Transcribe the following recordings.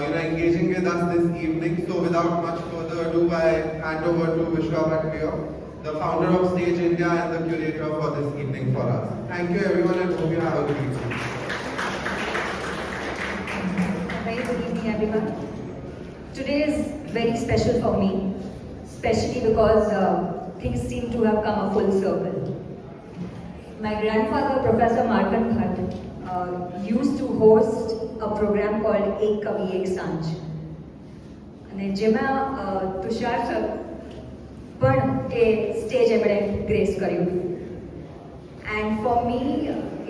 engaging with us this evening. So without much further ado, I hand over to Vishwa Bhatia, the founder of Stage India and the curator for this evening for us. Thank you everyone and hope you have a good evening. Very good evening everyone. Today is very special for me, especially because things seem to have come a full circle. My grandfather, Professor Markan Bhatt, used to host a program called Ek Kavi Ek Sanj. અને જેમાં Tushar sir પણ એ stage એમણે grace કર્યું. And for me,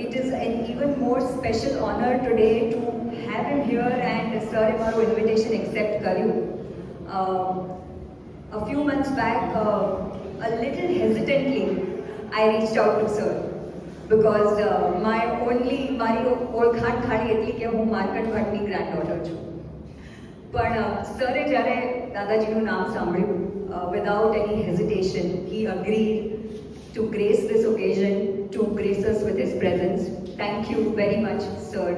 it is an even more special honor today to have him here and sir અમારું invitation accept કર્યું. A few months back, a little hesitantly, I reached out to sir because મારી ઓળખાણ ખાલી એટલી કે હું માર્કંડ ભટ્ટની ગ્રાન્ડડોટર છું. પણ સરે જ્યારે દાદાજીનું નામ સાંભળ્યું, without any hesitation, he agreed to grace this occasion, to grace us with his presence. Thank you very much, sir.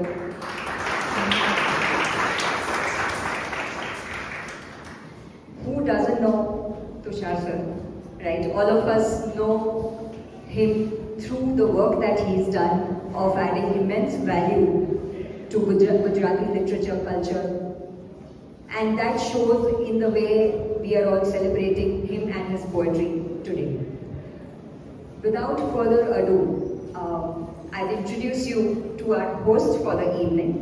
Who doesn't know Tushar sir, right? All of us know him through the work that he's done of adding immense value to Gujarati literature, culture. And that shows in the way we are all celebrating him and his poetry today. Without further ado, I'll introduce you to our host for the evening.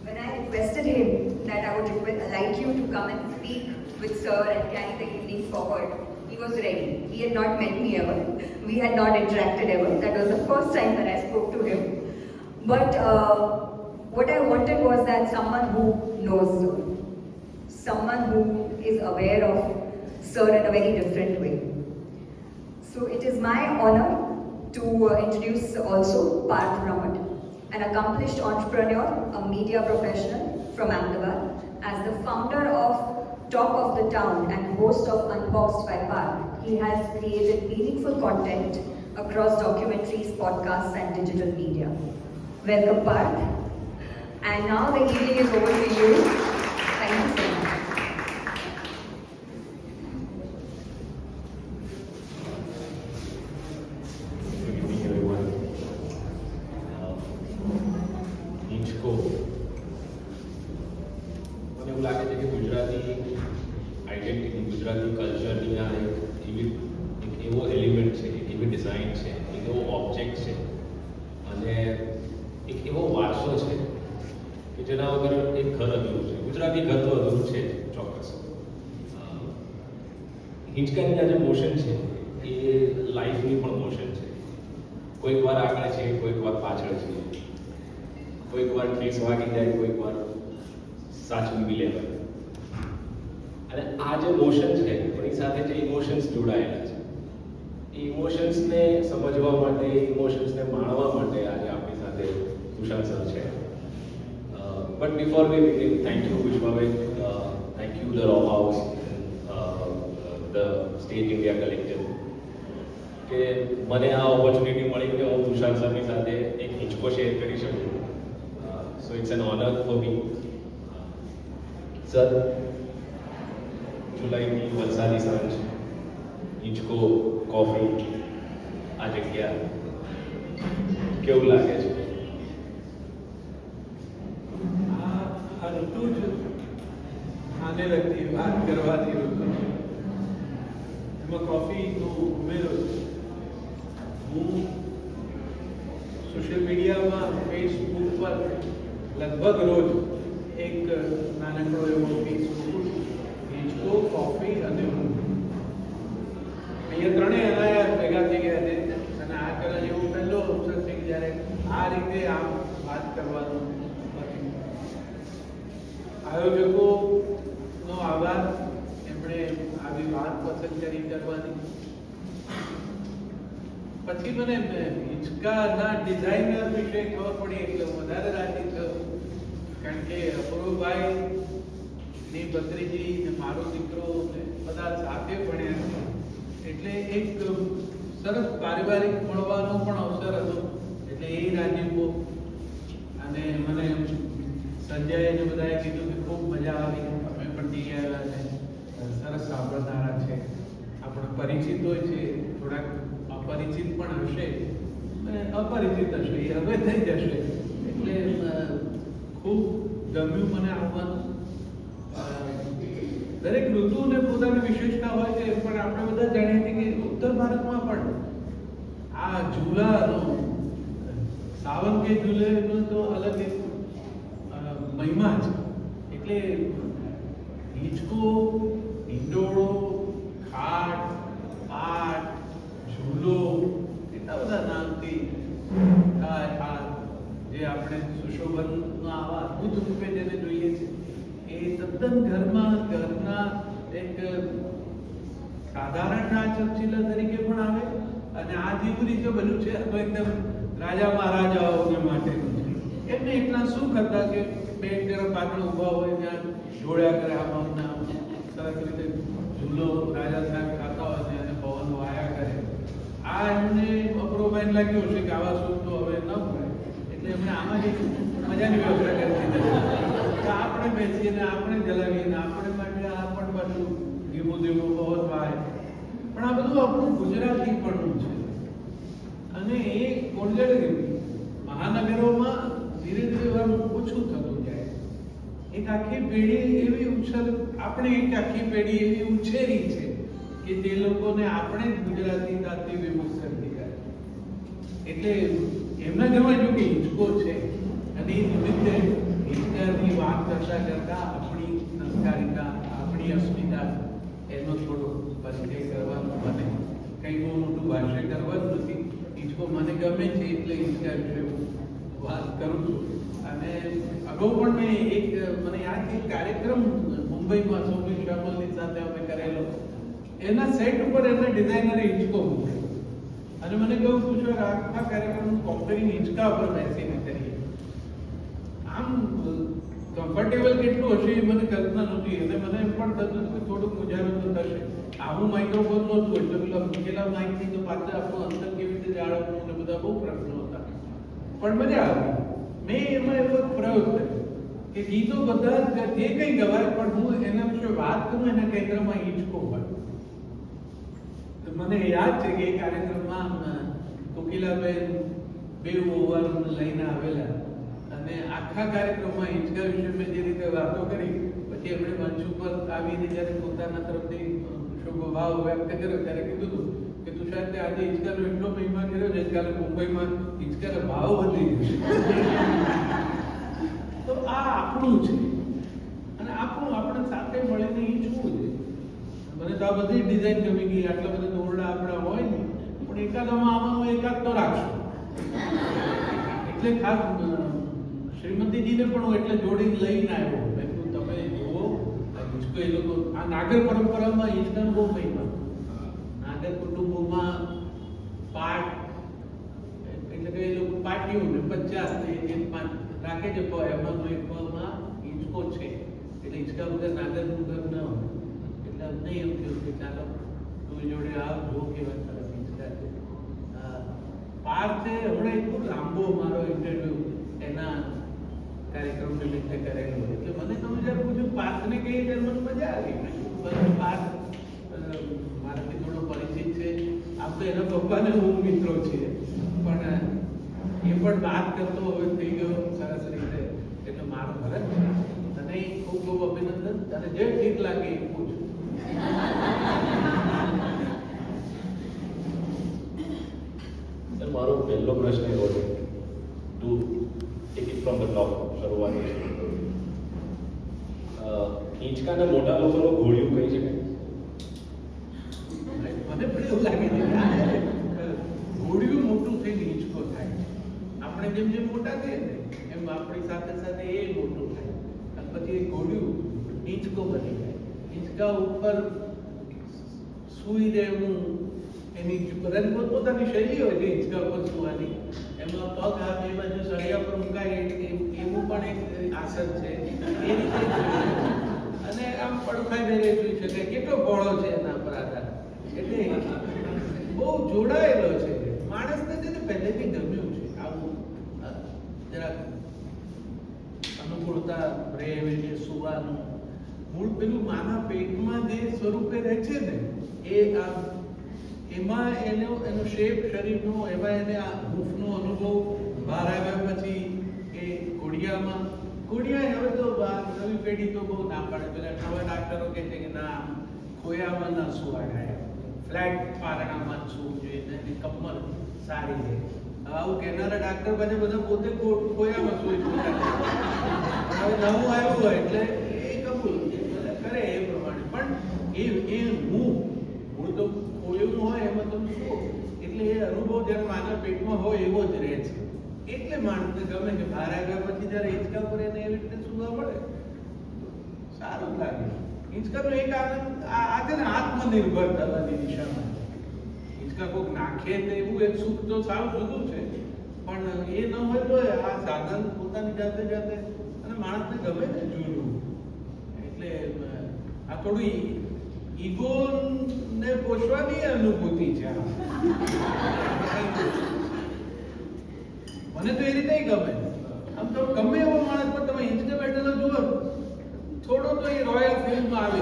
When I requested him that I would like you to come and speak with sir and carry the evening forward, he was ready. He had not met me ever. We had not interacted ever. That was the first time that I spoke to him. But what I wanted was that someone who knows sir, someone who is aware of sir in a very different way. So it is my honor to introduce also Parth Ramat, an accomplished entrepreneur, a media professional from Ahmedabad. As the founder of Talk of the Town and host of Unboxed by Parth, he has created meaningful content across documentaries, podcasts and digital media. Welcome Parth. And now the evening is over to you. Thank you so much. મને એવું લાગે છે કે Gujarati identity, Gujarati કલ્ચરની આ એક એવો element છે, એક એવી ડિઝાઇન છે, એક એવો ઓબ્જેક્ટ છે અને એક એવો વારસો છે કે જેના વગર એક ઘર અધૂરું છે. ગુજરાતી ઘર તો અધૂરું છે જ ચોક્કસ. હિંચકાની આ જે મોશન છે એ લાઈફની પણ મોશન છે. કોઈક વાર આગળ છે, કોઈક વાર પાછળ છે, કોઈક વાર ઠેસ વાગી જાય, કોઈક વાર સાચવી લેવાય. અને આ જે મોશન છે એની સાથે જે ઇમોશન્સ જોડાયેલા છે, એ ઇમોશન્સને સમજવા માટે, ઇમોશન્સને માણવા માટે આજે આપણી સાથે તુષાર સર છે. But before we begin, thank you Vishwabhai, thank you the Row House, the Stage India Collective, કે મને આ ઓપોર્ચ્યુનિટી મળી કે હું તુષાર સરની સાથે એક હિંચકો શેર કરી શકું. So it's an honour for me. Sir, જુલાઈની વરસાદી સાંજ, હિંચકો, કોફી, આ જગ્યા કેવું લાગે છે? આ ઋતુ જ આને લગતી વાત કરવાથી ઋતુ છે. એમાં કોફીનો ઉમેરો છે. હું સોશિયલ મીડિયામાં, ફેસબુક પર લગભગ રોજ એક નાનકડો એવો પીસ મૂકું છું. હિંચકો, કોફી અને હું. અહીંયા ત્રણેય અનાયાસ ભેગા થઈ ગયા છે અને આ કદાચ એવો પહેલો અવસર છે કે જ્યારે આ રીતે આમ વાત કરવાનું બન્યું. આયોજકોનો આભાર, એમણે આવી વાત પસંદ કરી કરવાની. પછી મને હિંચકાના ડિઝાઇનર વિશે ખબર પડી એટલે વધારે રાજી થયો, કારણ કે અપૂર્વભાઈની ભત્રીજી ને મારો દીકરો ને બધા સાથે ભણ્યા, એટલે એક સરસ પારિવારિક મળવાનો પણ અવસર હતો. એટલે એ રાજીપો અને મને સંજય અને બધાએ કીધું કે ખૂબ મજા આવી, અમે પણ જઈ આવ્યા અને સરસ સાંભળનારા છે, આપણા પરિચિત હોય છે, થોડાક અપરિચિત પણ હશે અને અપરિચિત હશે, એ હવે થઈ જશે. એટલે ખૂબ ગમ્યું મને આવવાનું. દરેક ઋતુને પોતાની વિશેષતા હોય છે, પણ આપણે બધા જાણીએ છીએ કે ઉત્તર ભારતમાં પણ આ ઝૂલાનો, સાવન કે ઝૂલેનો તો અલગ એક મહિમા છે. એટલે હિંચકો, હિંડોળો, ખાટ, પાટ, ઝૂલો, એટલા બધા નામથી આ જે આપણે સુશોભનનો આવા અદ્ભુત રૂપે જેને જોઈએ છે, એ તદ્દન ઘરના એક સાધારણ નાચ ચીલા તરીકે પણ આવે અને આ જેવી રીતે બન્યું છે તો એકદમ રાજા મહારાજાઓને માટેનું છે. એમને એટલા સુખ હતા કે બે તરફ પાછળ ઊભા હોય ત્યાં જોડ્યા કરે, આમાં સરસ રીતે ઝૂલો રાજા સાહેબ ખાતા હોય અને પવન વાયા કરે. આ એમને અપરોબાઈન લાગ્યું હશે કે આવા સુખ તો હવે ન મળે, એટલે એમણે આમાં જ મજાની વ્યવસ્થા કરી દીધી. આપણે બેસીને આપણે જલાવીને આપણે માટે આ પણ પાછું ધીમું ધીમું પવન વાય. પણ આ બધું આપણું ગુજરાતી પણ છે અને એ કોલ્ગેટ મહાનગરોમાં ધીરે ધીરે ઓછું થતું જાય. એક આખી પેઢી એવી આપણે એક આખી પેઢી એવી ઉછેરી છે કે તે લોકોને આપણે જ ગુજરાતી તાથી વિમુખ કરી દીધા. એટલે એમના ઘરમાં જો કે હિંચકો છે અને એ નિમિત્તે હિંચકાની વાત કરતા કરતા આપણી સંસ્કારિતા, આપણી અસ્મિતા એનો થોડો પરિચય કરવાનો. મને કંઈ બહુ મોટું ભાષ્ય કરવાનું નથી. હિંચકો મને ગમે છે એટલે હિંચકા વિશે વાત કરું છું. અને અગાઉ પણ મેં મને યાદ છે કાર્યક્રમ મુંબઈમાં સોમી શ્યામલની સાથે અમે કરેલો. એના સેટ ઉપર એમના ડિઝાઇનરે હિંચકો મૂક્યો અને મને કહ્યું પૂછ્યું આખા કાર્યક્રમનું કોમ્પેરિંગ હિંચકા ઉપર બેસીને કરીએ. આમ કમ્ફર્ટેબલ કેટલું હશે એ મને કલ્પના નહોતી. અને મને એમ પણ થતું કે થોડુંક મુજારો તો થશે. આવું માઇક્રોફોન નહોતું એટલે પેલા મૂકેલા માઇકની તો પાછળ આપણું અંતર કેવી રીતે જાળવવું ને બધા બહુ પ્રશ્નો હતા, પણ મજા આવી. મેં એમાં એવો પ્રયોગ કર્યો કે ગીતો બધા જે કંઈ ગવાય પણ હું એના વિશે વાત કરું એના કેન્દ્રમાં હિંચકો હોય. તો મને યાદ છે કે એ કાર્યક્રમમાં કોકિલાબેન બે ઓવર લઈને આવેલા અને આખા કાર્યક્રમમાં હિંચકા વિશે મેં જે રીતે વાતો કરી, પછી એમણે મંચ ઉપર આવીને જ્યારે પોતાના તરફથી શુભ ભાવ વ્યક્ત કર્યો ત્યારે કીધું હતું કે તુષાર તે આજે હિંચકાનો એટલો મહિમા કર્યો છે કાલે મુંબઈમાં હિંચકાનો ભાવ વધી જશે. તો આ આપણું છે અને આપણે સાથે મળીને હિંચવું છે. મને તો આ બધી ડિઝાઇન ગમી ગઈ. આટલા બધા દોરડા આપણા હોય ને, પણ એકાદામાં આમાં એકાદ તો રાખશું. એટલે ખાસ શ્રીમતીજીને પણ હું એટલે જોડીને લઈને આવ્યો. મેં કીધું તમે જુઓ હિંચકો, એ લોકો આ નાગર પરંપરામાં હિંચકાનો બહુ મહિમા. નાગર કુટુંબોમાં પાટ એટલે કે એ લોકો પાટીઓ ને 50 ને જે રાખે છે એમાંનો એક પગમાં હિંચકો છે. એટલે હિંચકા વગર નાગરનું ઘર ન હોય. એટલે અમને એમ થયું કે ચાલો તું જોડે આવ, જો કેવા સરસ હિંચકા છે. પાઠ છે હમણાં એટલું લાંબો મારો ઇન્ટરવ્યુ એના કાર્યક્રમ નિમિત્તે કરેલો. એટલે મને તમે જ્યારે પૂછ્યું પાર્થને કઈ ત્યારે મને મજા આવી. પાર્થ મારાથી થોડો પરિચિત છે. આમ તો એના પપ્પાને હું મિત્રો છીએ, પણ એ પણ વાત કરતો હવે થઈ ગયો સરસ રીતે. એટલે મારો ફરજ છે. તને ખૂબ ખૂબ અભિનંદન. તને જે ઠીક લાગે એ પૂછ. સર, મારો પહેલો પ્રશ્ન એવો છે, to take it from the top, શરૂઆત હિંચકાના મોટા લોકોનો ઘોડિયું કહી શકાય? મને પણ એવું લાગે છે ઘોડિયું મોટું થઈને હિંચકો થાય. આપણે જેમ જેમ મોટા થઈએ ને એમ આપણી સાથે સાથે એ મોટું થાય અને પછી એ ઘોડિયું હિંચકો બની જાય. હિંચકા ઉપર સૂઈ રહેવું એની પોતપોતાની શૈલી હોય છે હિંચકા ઉપર સૂવાની. એમાં પગ આ બે બાજુ સળિયા પર મુકાય એવું પણ એક આસન છે. એ રીતે અને આમ પડખાઈ બેરે જોઈ શકે કેટલો પહોળો છે એના પર આધાર. એટલે બહુ જોડાયેલો છે. માણસને છે ને પહેલેથી ગમ્યું છે આવું જરાક અનુકૂળ અનુકૂળતા રહે એવી રીતે સુવાનું મૂળ પેલું માના પેટમાં જે સ્વરૂપે રહે છે ને એ આ એમાં એનો શેપ શરીરનો એમાં એને આ હૂંફનો અનુભવ બહાર આવ્યા પછી એ ઘોડિયા હવે તો નવી પેઢી તો બહુ ના પાડે પેલા નવા ડાક્ટરો કહે છે કે ના ખોયામાં ના સુવાડાય ફ્લેટ પારણામાં જ સૂવું જોઈએ એની કમર સારી છે આવું કહેનારા ડાક્ટર પાસે બધા પોતે ખોયામાં સૂઈ હવે નવું આવ્યું હોય એટલે એ કબૂલ કરે એ પ્રમાણે પણ એ મૂળ તો ખોયું હોય એમાં તમે શું એટલે એ અનુભવ જ્યારે માના પેટમાં હોય એવો જ રહે છે એટલે માણસને ગમે કે બહાર આવ્યા પછી જ્યારે હિંચકા પર એને એવી રીતે સુવા પડે સારું લાગે હિંચકાનો એક આનંદ આ છે ને આત્મનિર્ભર થવાની દિશામાં હિંચકા કોઈક નાખે તો એવું એક સુખ તો સાવ જુદું છે પણ એ ન હોય તો આ સાધન પોતાની જાતે અને માણસને ગમે ને જોયું એટલે આ થોડી ઈગો ને પોષવાની અનુભૂતિ છે મને તો એ રીતે ગમે આમ તો ગમે એવો માણસ પણ તમે હિંચકે બેઠેલો જુઓ થોડો તો એ રોયલ ફિલ્મમાં આવે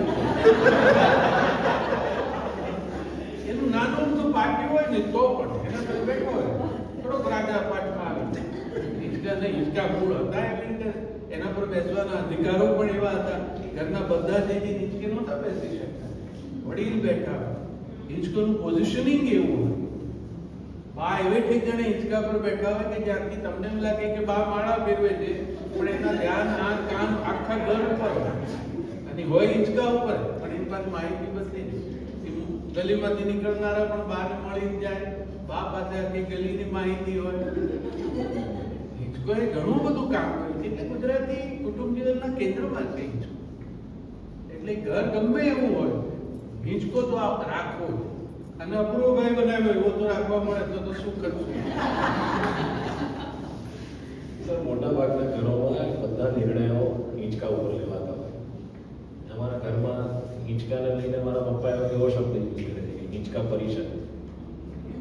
એનું નાનું અમથું પાટિયું હોય ને તો પણ એના પર બેઠો હોય થોડોક રાજા પાઠમાં આવે હિંચકા મૂળ હતા એવી રીતે એના પર બેસવાના અધિકારો પણ એવા હતા ઘરના બધા જ હિંચકે નહોતા બેસી શકતા વડીલ બેઠા હિંચકોનું પોઝિશનિંગ એવું હોય બા એવે ઠીક જણે હિંચકા પર બેઠા હોય કે જ્યારથી તમને એમ લાગે કે બા માળા ફેરવે છે પણ એના ધ્યાન આ કામ આખા ઘર ઉપર હોય અને હોય હિંચકા ઉપર પણ એની પાસે માહિતી બધી ગલીમાંથી નીકળનારા પણ બાને મળી જાય બા પાસે આખી ગલીની માહિતી હોય હિંચકો એ ઘણું બધું કામ કર્યું છે એટલે ગુજરાતી કુટુંબ જીવનના કેન્દ્રમાં છે હિંચકો એટલે ઘર ગમે એવું હોય હિંચકો તો આપ રાખવો અને અપૂર્વ ભાઈ બનાવ્યો એવો તો રાખવા મળે તો શું કરશું સર મોટા ભાગના ઘરોમાં બધા નિર્ણયો હિંચકા ઉપર લેવાતા હોય અમારા ઘરમાં હિંચકાને લઈને મારા પપ્પાએ એવો શબ્દ યુઝ કરે છે કે હિંચકા પરિષદ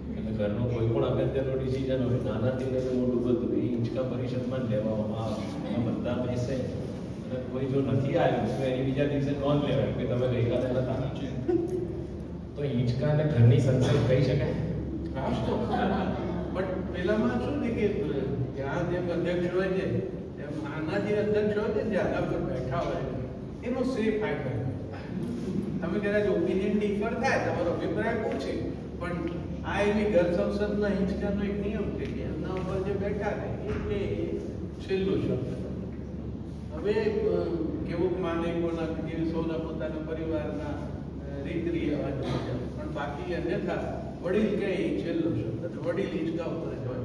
એટલે ઘરનું કોઈ પણ અગત્યનો ડિસિઝન હોય નાનાથી લઈને મોટું બધું એ હિંચકા પરિષદમાં જ લેવામાં આવે અને બધા બેસે અને કોઈ જો નથી આવ્યું તો એની બીજા દિવસે નોંધ લેવાય કે તમે ગઈકાલે નતા તો હિંચકા અને ઘરની સંસદ કહી શકાય બટ પેલામાં શું છે કે ત્યાં જેમ અધ્યક્ષ હોય છે એમ આના જે અધ્યક્ષ હોય છે જે આના પર બેઠા હોય એનો સેફ ફાઈટર તમે કદાચ ઓપિનિયન ડિફર થાય તમારો અભિપ્રાય પૂછે પણ આ એવી ઘર સંસદના હિંચકાનો એક નિયમ છે કે એમના ઉપર જે બેઠા ને એ છેલ્લો શબ્દ હવે કેવું માને કોના જે સૌના પોતાના પરિવારના રીત રિવાજ પણ બાકી અન્યથા વડીલ કે એ છેલ્લો શબ્દ વડીલ હિંચકા ઉપર જ હોય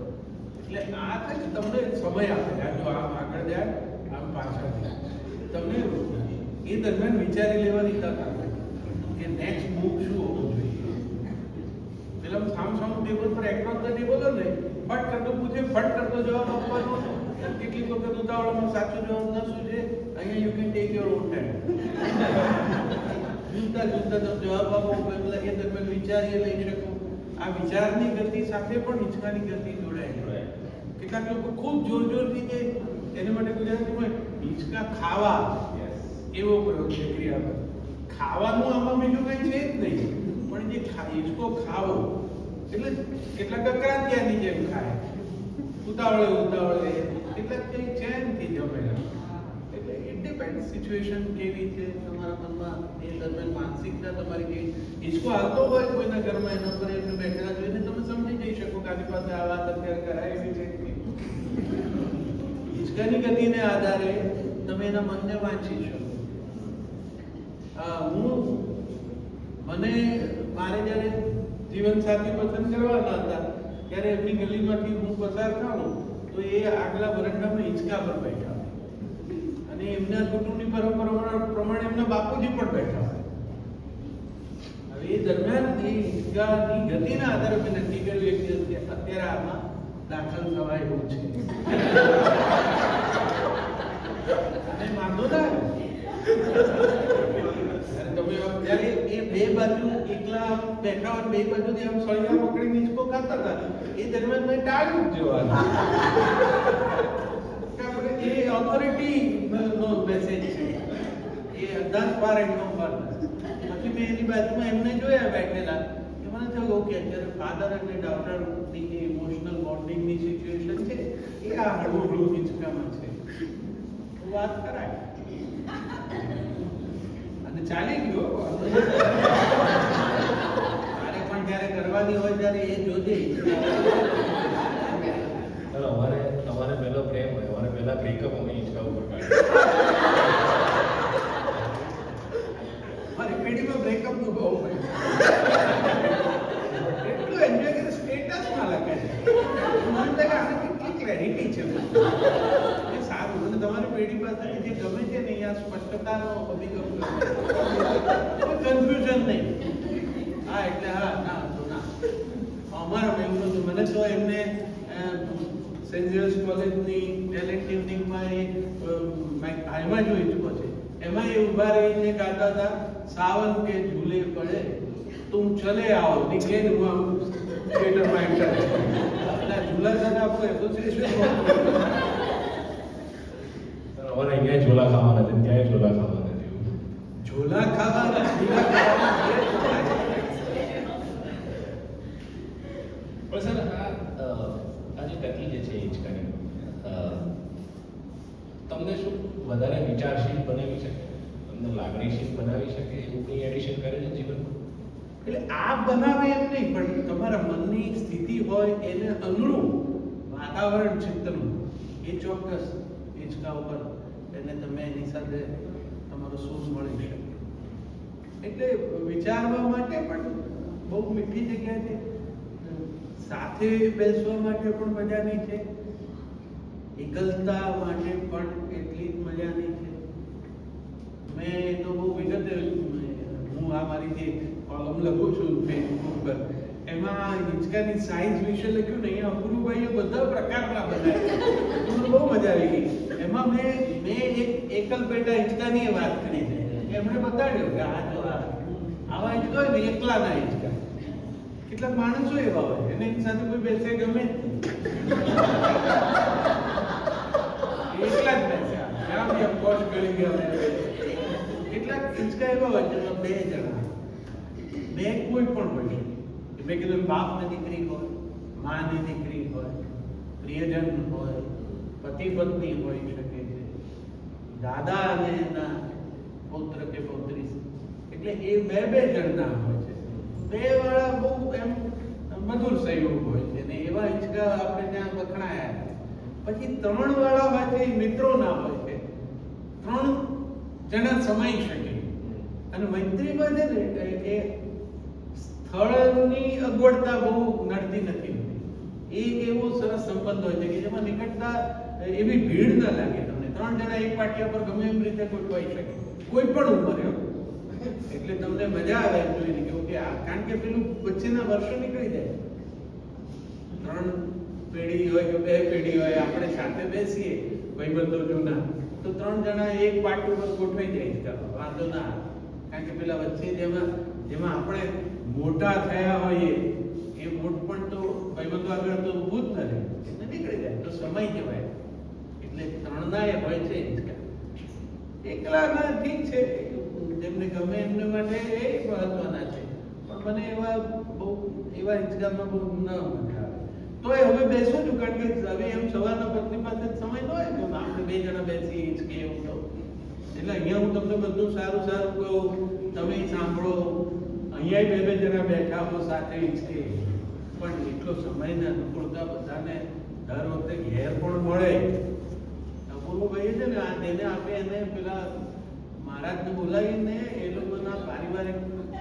એટલે આ કંઈક તમને સમય આપે છે જો આમ આગળ જાય આમ પાછળ જાય તમને એ દરમિયાન વિચારી લેવાની તક આપે કે નેક્સ્ટ મૂવ શું હોવું જોઈએ પેલા સામ ટેબલ પર એક્રોસ ધ ટેબલ ને ફટ કરતો પૂછે ફટ કરતો જવાબ આપવાનો કેટલીક વખત ઉતાવળમાં સાચો જવાબ ન શું છે અહીંયા you can take your own time જુદા તમે જવાબ આપો પેલા એ દરમિયાન વિચારી લઈ શકો આ વિચારની ગતિ સાથે પણ હિંચકાની ગતિ જોડાય કેટલાક લોકો ખૂબ જોરથી જે એને માટે ગુજરાતીમાં હિંચકા ખાવા એવો પ્રયોગ છે ક્રિયાપદ ખાવાનું આમાં બીજું કંઈ છે જ નહીં પણ જે હિંચકો ખાવો એટલે કેટલાક અક્રાંતિયાની જેમ ખાય ઉતાવળે કેટલાક કંઈ ચેનથી જમેલા એટલે ઇટ ડિપેન્ડ સિચ્યુએશન કેવી છે તમારા મનમાં એ દરમિયાન માનસિકતા તમારી કેવી હિંચકો હાલતો હોય કોઈના ઘરમાં એના પર એમને બેઠેલા જોઈને તમે સમજી જઈ શકો કે આની પાસે આ વાત અત્યારે કરાય એવી છે હિંચકાની ગતિને આધારે તમે એના મનને વાંચી શકો મને મારે જ્યારે જીવનસાથી પસંદ કરવાના હતા ત્યારે એમની ગલીમાંથી હું પસાર થાઉં તો એ આગલા વરંડામાં હિંચકા પર બેઠા અને એમના કુટુંબની પરંપરા પ્રમાણે એમના બાપુજી પણ બેઠા હવે એ દરમિયાન એ હિંચકાની ગતિના આધારે મેં નક્કી કર્યું એક દિવસ અત્યારે આમાં દાખલ થવાય એવું છે અને વાંધો ના તમે જ્યારે એ બે બાજુ એકલા બેઠા હોય બે બાજુથી આમ સળિયા પકડી હિંચકો ખાતા હતા એ દરમિયાન મેં ટાળ્યું જોવાનું એ ઓથોરિટી એ 10 વાર એનો પર પછી મેં એની બાજુમાં એમને જોયા બેઠેલા કે મને થયું ઓકે અત્યારે ફાધર અને ડોટરની જે ઇમોશનલ બોન્ડિંગની સિચ્યુએશન છે એ આ હળવું હિંચકામાં છે તો વાત કરાય અને ચાલી ગયો મારે પણ જ્યારે કરવાની હોય ત્યારે એ જોજે અમારે પહેલો પ્રેમ હોય, અમારે પહેલા બ્રેકઅપ અમે હિંચકા ઉપર કાઢ્યું. મારી પેઢીમાં બ્રેકઅપ નું બહુ હોય એટલું એન્જોય કરે સ્ટેટસમાં લખે છે મને લાગે આને કેટલી ક્લેરિટી છે એ સારું અને તમારી પેઢી પાસે જે ગમે છે ને અહીંયા સ્પષ્ટતાનો અભિગમ કોઈ કન્ફ્યુઝન નહીં હા એટલે હા ના તો ના અમારા એવું હતું મને તો એમને સેન્ટ ઝેવિયર્સ કોલેજની ટેલેન્ટ ઇવનિંગમાં એ હાલમાં જો હિંચકો છે એમાં એ ઊભા રહીને ગાતા હતા સાવન કે ઝૂલે પડે તુમ ચલે આવો નીકળે ને હું આમ થિયેટરમાં એન્ટર એટલે ઝૂલા સાથે આપણું એસોસિએશન અમારે અહીંયા ઝોલા ખાવાના છે, ત્યાંય ઝોલા ખાવાના છે. ઝોલા ખાવાના ઝૂલા ખાવાના પણ સર આ જે ગતિ જે છે હિંચકાની તમને શું વધારે વિચારશીલ બનાવી શકે, તમને લાગણીશીલ બનાવી શકે એવું કંઈ એડિશન કરે છે જીવનમાં? એટલે આ બનાવે એમ નહીં પણ તમારા મનની સ્થિતિ હોય એને અનુરૂપ વાતાવરણ ચિંતનનું એ ચોક્કસ હિંચકા ઉપર એને તમે એની સાથે તમારો સૂર મળી શકે એટલે વિચારવા માટે પણ બહુ મીઠી જગ્યા છે, સાથે બેસવા માટે પણ મજાની છે, એકલતા માટે પણ એટલી જ મજાની છે. મેં તો બહુ વિગતે હું આ મારી જે કોલમ લખું છું ફેસબુક પર એમાં હિંચકાની સાઇઝ વિશે લખ્યું ને અહીંયા અપૂર્વભાઈએ બધા પ્રકારના બનાવ્યા મને બહુ મજા આવી ગઈ. એમાં મેં એક એકલ પેટા હિંચકાની વાત કરી છે એમણે બતાડ્યું કે આ જો આવા હિંચકા હોય ને એકલાના હિંચકા કેટલાક માણસો એવા હોય એને એની સાથે કોઈ બેસે ગમે એકલા જ બેસે આમ જેમ કોશ ગળી ગયા કેટલાક હિંચકા એવા હોય જેમાં બે જણા બે કોઈ પણ હોય શકે મેં કીધું બાપ ને દીકરી હોય, મા ને દીકરી હોય, પ્રિયજન હોય, પતિ પત્ની હોઈ શકે છે, દાદા અને એના પુત્ર કે પૌત્રી એટલે એ બે જણના હોય છે. બે વાળા બહુ એમ મધુર સંયોગ હોય છે ને એવા હિંચકા આપણે ત્યાં વખણાયા. પછી 3 વાળા હોય છે એ મિત્રોના હોય છે, 3 જણા સમાઈ શકે અને મૈત્રીમાં છે ને એ સ્થળની અગવડતા બહુ નડતી નથી હોતી. એક એવો સરસ સંબંધ હોય છે કે જેમાં નિકટતા એવી ભીડ ન લાગે તમને. 3 જણા એક પાટિયા પર ગમે એમ રીતે ગોઠવાઈ શકે કોઈ પણ ઉંમરે એટલે તમને મજા આવે એમ જોઈને કે ઓકે કારણ કે પેલું વચ્ચેના વર્ષો નીકળી જાય. 3 પેઢી હોય કે 2 પેઢી હોય આપણે સાથે બેસીએ ભાઈબંધો જૂના તો 3 જણા એક પાટી પર ગોઠવાઈ જાય વાંધો ના કારણ કે પેલા વચ્ચે જેમાં આપણે મોટા થયા હોઈએ એ મોટ પણ તો ભાઈબંધો આગળ તો ઊભું જ ન રહે એટલે નીકળી જાય તો સમય કહેવાય. એટલે 3 ના એ હોય છે એકલાના ઠીક છે જેમને ગમે એમને માટે એ મહત્વના છે પણ મને એવા હિંચકામાં બહુ ન મજા આવે. તો એ હવે બેસું છું કારણ કે હવે એમ સવારના પત્ની પાસે સમય ન હોય કે આપણે 2 જણા બેસી હિંચકે એવું તો એટલે અહીંયા હું તમને બધું સારું કહું તમે સાંભળો અહીંયા 2 જણા બેઠા હો સાથે હિંચકે પણ એટલો સમય ને અનુકૂળતા બધાને દર વખતે ઘેર પણ મળે. અપૂર્વભાઈ છે ને આ તેને આપે એને પેલા મહારાજને બોલાવીને એ લોકોના પારિવારિક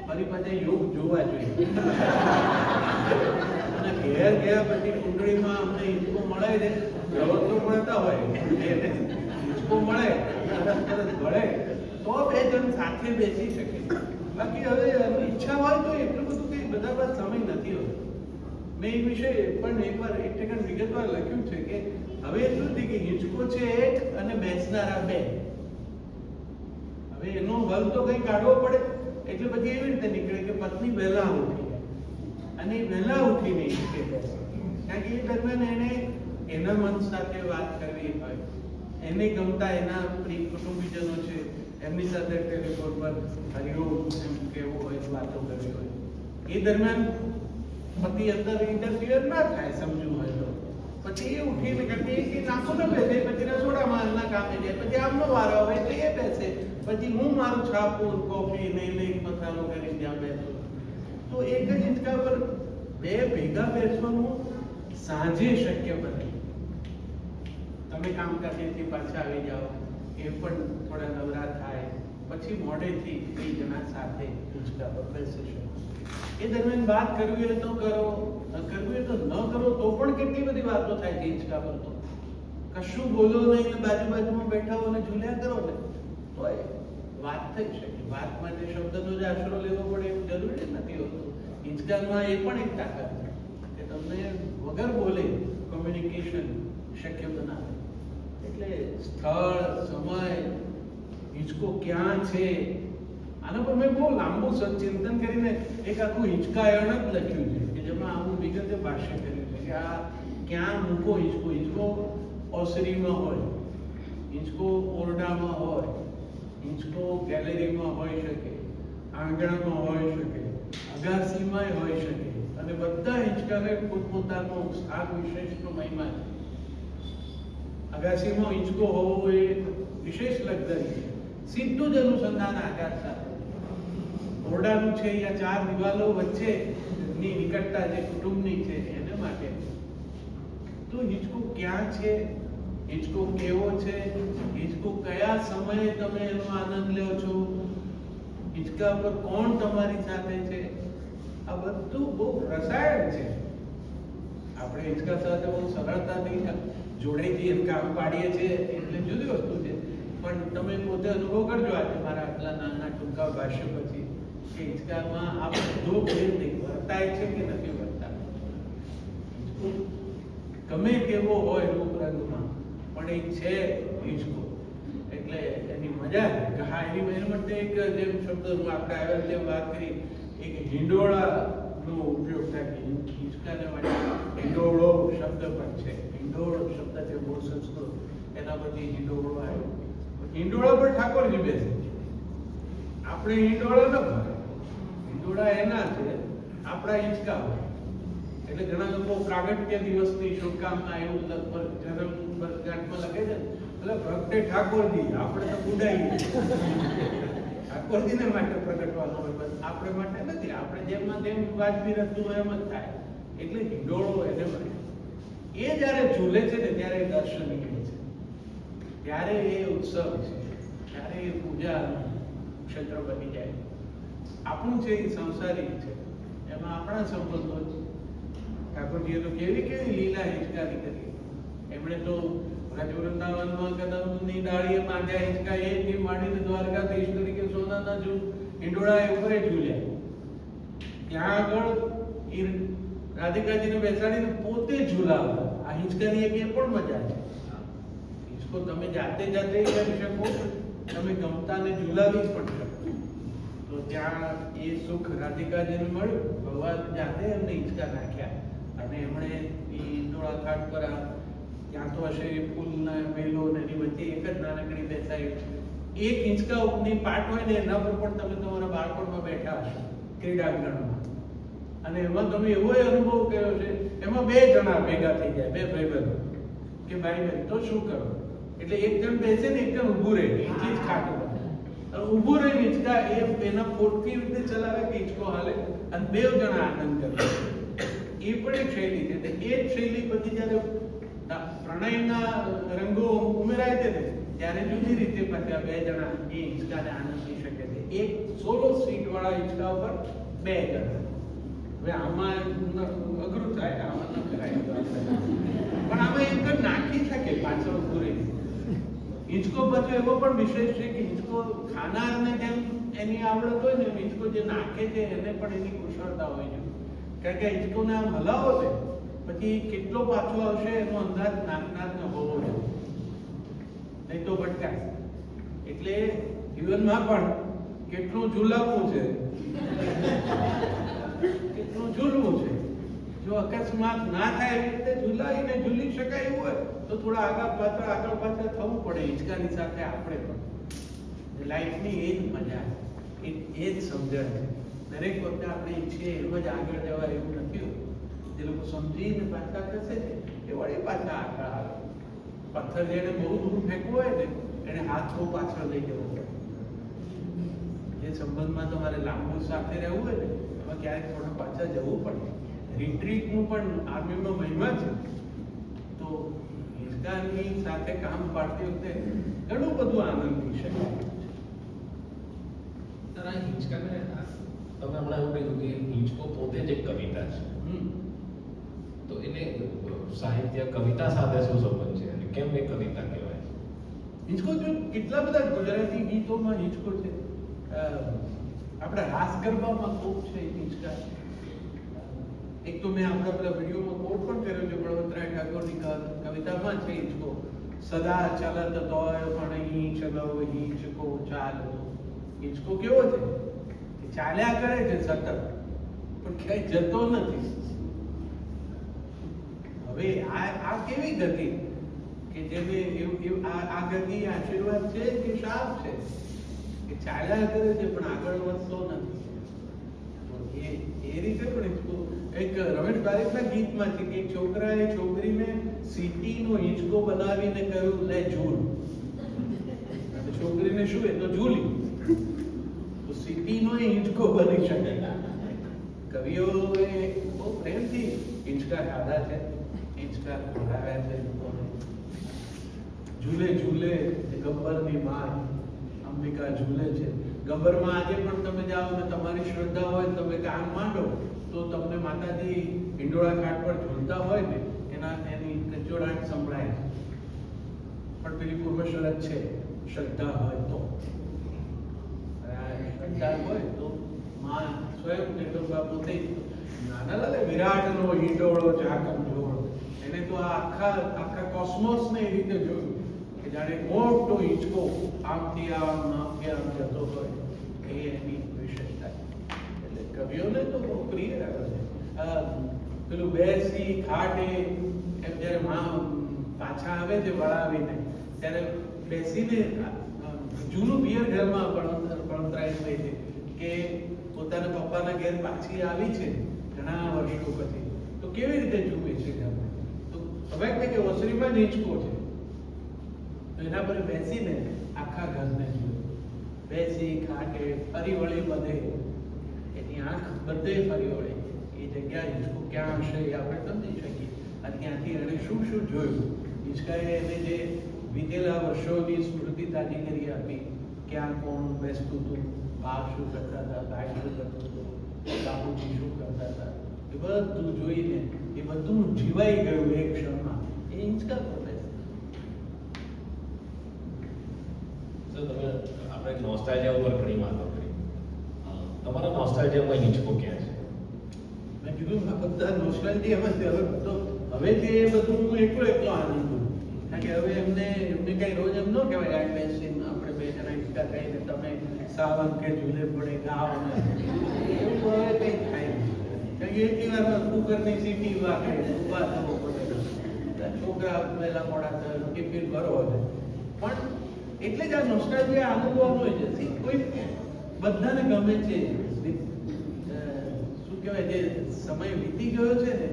ફરી પાછા યોગ જોવા જોઈએ અને ઘેર ગયા પછી કુંડળીમાં અમને હિંચકો મળે છે પ્રવર્તો મળતા હોય હિંચકો મળે તરત મળે તો 2 જણ સાથે બેસી શકે. બાકી હવે ઈચ્છા હોય તો એટલું બધું કંઈ બધા પાસે સમય નથી હોતો. મેં એ વિશે પણ એકવાર 1% વિગતવાર લખ્યું છે કે હવે એટલું થયું કે હિંચકો છે 1 અને બેસનારા 2. હવે એનો હલ તો કંઈ કાઢવો પડે એટલે પછી એવી રીતે નીકળે કે પત્ની વહેલા ઉઠી અને એ વહેલા ઉઠીને હિંચકે બેસે કારણ કે એ દરમિયાન એને એના મન સાથે વાત કરવી હોય, એને ગમતા એના પ્રિય કુટુંબીજનો છે એમની સાથે ટેલિફોન પર હરિઓમ એમ કેવું હોય વાતો કરવી હોય એ દરમિયાન પતિ અંદર ઇન્ટરફિયર ના થાય સમજવું હોય તો પછી એ ઉઠીને કરતી કે નાખો ને બેસે પછી રસોડામાં ના કામે જાય પછી આમનો વારો આવે એટલે એ બેસે પછી હું મારું છાપું કોફી નહીં મસાલો કરી ત્યાં બેસું તો એક જ હિંચકા પર બે ભેગા બેસવાનું સાંજે શક્ય બને. તમે કામકાજેથી પાછા આવી જાઓ એ પણ થોડા નવરા થાય પછી મોડેથી બે જણા સાથે હિંચકા પર બેસી શકો. એ દરમિયાન વાત કરવી હોય તો કરો, ન કરવી હોય તો ન કરો, તો પણ કેટલી બધી વાતો થાય છે હિંચકા પર. તો કશું બોલો નહીં ને બાજુમાં બેઠા હો ને ઝૂલ્યા કરો ને તો એ વાત થઈ શકે. વાત માટે શબ્દનો જ આશરો લેવો પડે એવું જરૂરી નથી હોતું. હિંચકામાં એ પણ એક તાકાત છે કે તમને વગર બોલે કોમ્યુનિકેશન શક્ય બનાવે. એટલે સ્થળ, સમય, હિંચકો ક્યાં છે, આના પર મેં બહુ લાંબુ ચિંતન કરીને એક આખું હિંચકાયણ જ લખ્યું છે કે જેમાં આવું વિગતે ભાષ્ય કર્યું છે કે આ ક્યાં મૂકો હિંચકો. હિંચકો ઓસરીમાં હોય, હિંચકો ઓરડામાં હોય, હિંચકો ગેલેરીમાં હોઈ શકે, આંગણામાં હોઈ શકે, અગાસીમાં હોઈ શકે અને બધા હિંચકાને પોતપોતાનો સ્થાન વિશેષનો મહિમા છે. અગાસીમાં હિંચકો હોવો એ વિશેષ લક્ઝરી છે. સીધું જ અનુસંધાન આકાશ સાથે. ઓરડાનું છે યા ચાર દિવાલો વચ્ચેની નિકટતા જે કુટુંબની છે એને માટે. તો હિંચકો ક્યાં છે, હિંચકો કેવો છે, હિંચકો કયા સમયે તમે એનો આનંદ લ્યો છો, હિંચકા પર કોણ તમારી સાથે છે, આ બધું બહુ રસાયણ છે. આપણે હિંચકા સાથે બહુ સરળતાથી જોડાઈ જઈએ કામ પાડીએ છીએ એટલે જુદી વસ્તુ છે. પણ તમે પોતે અનુભવ કરજો આજે મારા આટલા નાના ટૂંકા ભાષ્ય પછી કે હિંચકામાં આ બધો ભેદ વર્તાય છે કે નથી વર્તા. ગમે કેવો હોય રૂપ રંગમાં પણ એ છે હિંચકો એટલે એની મજા છે. હા એની માટે એક જેમ શબ્દ આપણે આવ્યા તેમ વાત કરી એક હિંડોળાનો ઉપયોગ થાય. હિંચકાને માટે હિંડોળો શબ્દ પણ છે. હિંડોળ શબ્દ છે બહુ સંસ્કૃત, એના પછી હિંડોળો આવ્યો. હિંડોળા પર ઠાકોરજી બેસે, આપણે હિંડોળા ન ભરે. હિંડોળા એના છે, આપણા હિંચકા હોય. એટલે ઘણા લોકો પ્રાગટ્ય દિવસની શુભકામના એવું લગભગ જન્મ વર્ષગાંઠમાં લખે છે એટલે પ્રગટે ઠાકોરજી, આપણે તો ઉડાઈએ ઠાકોરજીને માટે પ્રગટવાનું હોય, બસ આપણે માટે નથી. આપણે જેમાં જેમ વાજબી રહેતું હોય એમ જ થાય. એટલે હિંડોળો એને માટે એ જ્યારે ઝૂલે છે ને ત્યારે દર્શનીય છે, ત્યારે એ ઉત્સવ છે, ત્યારે એ પૂજાનું ક્ષેત્ર બની જાય. આપણું છે એ સંસારિક છે, એમાં આપણા સંબંધો છે. ઠાકોરજીએ તો કેવી કેવી લીલા હિંચકાની કરી. એમણે તો વ્રજ વૃંદાવનમાં કદમની ડાળીએ માંગ્યા હિંચકા, એથી માંડીને દ્વારકાધીશ તરીકે સોનાના હિંડોળા ઉપર ઝૂલ્યા. ત્યાં આગળ એ રાધિકાજીને બેસાડીને પોતે ઝૂલાવતા. આ હિંચકાની એક એ પણ મજા છે. હિંચકો તમે જાતે કરી શકો, તમે ગમતાને ઝૂલાવી પણ શકો. તો ત્યાં એ સુખ રાધિકાજીને મળ્યું. ભગવાન જાતે એમને હિંચકા નાખ્યા અને એમણે એ હિંડોળા ખાટ પર ત્યાં તો હશે ફૂલના વેલો ને એની વચ્ચે એક જ નાનકડી બેસાઈ એક હિંચકા ઉપરની પાટ હોય ને એના પર પણ તમે તમારા બાળપણમાં બેઠા હશો ક્રીડાંગણમાં, અને એમાં તમે એવો અનુભવ કર્યો છે. એમાં બે જણા ભેગા થઈ જાય, બે ભાઈબંધો કે ભાઈ બહેન, તો શું કરો? એટલે એક જણ બેસે ને એક જણ ઊભું રહે, એટલી જ ખાટ ઉપર ઊભું રહીને હિંચકા એના પોટથી રીતે ચલાવે કે હિંચકો હાલે અને બે જણા આનંદ કરે. એ પણ એક શૈલી છે. એ જ શૈલી પછી જ્યારે પ્રણયના રંગો ઉમેરાય છે ને ત્યારે જુદી રીતે પાછા બે જણા એ હિંચકાને આનંદી શકે છે. એક સોલો સીટ વાળા હિંચકા ઉપર બે જણા. હવે આમાં અઘરું થાય, આમાં ન કરાય, પણ આમાં એક જ નાખી શકે પાછળ ઊભું રહી. હિંચકો પાછો એવો પણ વિશેષ છે કે હિંચકો ખાનારને જેમ એની આવડત હોય ને, હિંચકો જે નાખે છે એને પણ એની કુશળતા હોય છે. કારણ કે હિંચકોને આમ હલાવો છે પછી કેટલો પાછો આવશે એનો અંદાજ નાખનારને હોવો જોઈએ, નહીં તો ભટકાય. એટલે જીવનમાં પણ કેટલું ઝૂલાવવું છે, કેટલું ઝૂલવું છે. જો અકસ્માત ના થાય એવી રીતે ઝૂલાવીને ઝૂલી શકાય એવું હોય તો થોડા આગળ પાછળ થવું પડે હિંચકાની સાથે આપણે પણ. લાઈફની એ જ મજા છે, એ જ સમજણ છે. દરેક વખતે આપણે ઈચ્છીએ એમ જ આગળ જવા એવું નથી હોતું. જે લોકો સમજીને પાછા થશે ને એ વળી પાછા આગળ આવે. પથ્થર જેને બહુ દૂર ફેંકવો હોય ને એને હાથ બહુ પાછળ લઈ જવો પડે. જે સંબંધમાં તમારે લાંબુ સાથે રહેવું હોય ને એમાં ક્યારેક થોડા પાછા જવું પડે. રિટ્રીટનું પણ આર્મીનો મહિમા છે. તો હિંચકાની સાથે કામ પાડતી વખતે ઘણું બધું આનંદથી શકાય. તારા હિંચકાને તમે હમણાં એવું કીધું કે હિંચકો પોતે જ એક કવિતા છે. તો એને સાહિત્ય કવિતા સાથે શું સંબંધ છે અને કેમ એ કવિતા કહેવાય? હિંચકો જો કેટલા બધા ગુજરાતી ગીતોમાં હિંચકો છે. આપણા રાસ ગરબામાં ખૂબ છે હિંચકા. એક તો મેં આપણા પેલા વિડીયોમાં કોટ પણ કર્યો છે બળવંતરાય ઠાકોરની કવિતામાં છે હિંચકો. સદા ચાલત તોય પણ હિંચ લવ હિંચકો ચાલતો. હિંચકો કેવો છે? એ ચાલ્યા કરે છે સતત, પણ ક્યાંય જતો નથી. હવે આ કેવી ગતિ કે જેને આ ગતિ આશીર્વાદ છે કે શાપ છે? કે ચાલ્યા કરે છે પણ આગળ વધતો નથી. એ રીતે પણ એક રમેશ બારીકના ગીતમાં છે કે એક છોકરાએ છોકરીને સીટીનો હિંચકો બનાવીને કહ્યું લે ઝૂલ. છોકરીને શું એ તો ઝૂલી. તો સીટીનો હિંચકો બની શકે. કવિઓએ બહુ પ્રેમથી હિંચકા ખાધા છે, હિંચકા ખવડાવ્યા છે લોકોને. ઝૂલે ઝૂલે ગબ્બરની માર અંબિકા ઝૂલે છે. ગબ્બરમાં આજે પણ તમે જાઓ ને તમારી શ્રદ્ધા હોય તમે કાન માંડો તો તમને માતાજી હિંડોળા ઘાટ પર ઝૂલતા હોય ને એની કચોડાટ સંભળાય છે. પણ પેલી પૂર્વ શરત છે શ્રદ્ધા હોય તો. શ્રદ્ધા હોય તો માં સ્વયં જગદંબા પોતે નાનાલાલે વિરાટનો હિંડોળો ચાકમ જોડો. એને તો આ આખા કોસ્મોસને એ રીતે જોયું કે જાણે મોટો હિંચકો આમથી આમથી આમ જતો હોય. એ એની વિશેષતા. એટલે કવિઓને તો બહુ પ્રિય છે. પેલું બેસી ખાટે એમ જ્યારે માં પાછા આવે છે વળાવીને ત્યારે બેસીને જૂનું પિયર ઘરમાં બળવંતરાય કહે છે કે પોતાના પપ્પાના ઘેર પાછી આવી છે ઘણા વર્ષો પછી. તો કેવી રીતે જુએ છે ઘરમાં? તો હવે કે ઓસરીમાં જ હિંચકો છે તો એના પર બેસીને આખા ઘરને જુએ. બેસી ખાટે ફરી વળી બધે એની આંખ બધે ફરી વળે. એ જગ્યા હિંચકો ક્યાં હશે એ આપણે સમજી શકીએ. અને ત્યાંથી એણે શું શું જોયું. હિંચકાએ એને જે વીતેલા વર્ષોની સ્મૃતિ તાજી કરી આપી. ક્યાં કોણ બેસતું હતું, બાપ શું કરતા હતા, ભાઈ શું કરતું હતું, બાપુજી શું કરતા હતા, એ બધું જોઈને એ બધું જીવાઈ ગયું એક ક્ષણમાં. એ હિંચકા પર બેસે. તમે આપણે નોસ્ટાલ્જિયા ઉપર ઘણી વાતો કરી. તમારા નોસ્ટાલ્જિયામાં હિંચકો ક્યાં છે? મેં કીધું આ બધા નોસ્ટાલ્જિયામાં છે. હવે જે એ બધું હું એકલો આનંદ કરું. કારણ કે હવે એમને કઈ રોજ એમ ન કહેવાય ગાડી બેસીને આપણે બે જણા હિંચકા કહીને તમે સાવન કે ઝૂલે પડે ગાવ ને એવું હવે કંઈ થાય નહીં. કારણ કે એટલી વારમાં કુકરની સીટી વાગે ઉભા થવો પડે. છોકરા વહેલા મોડા થયો ટિફિન ભરો છે. પણ એટલે જ આ નોસ્ટાલ્જિયા અનુભવવાનો હોય છે. કોઈ બધાને ગમે છે. શું કહેવાય જે સમય વીતી ગયો છે ને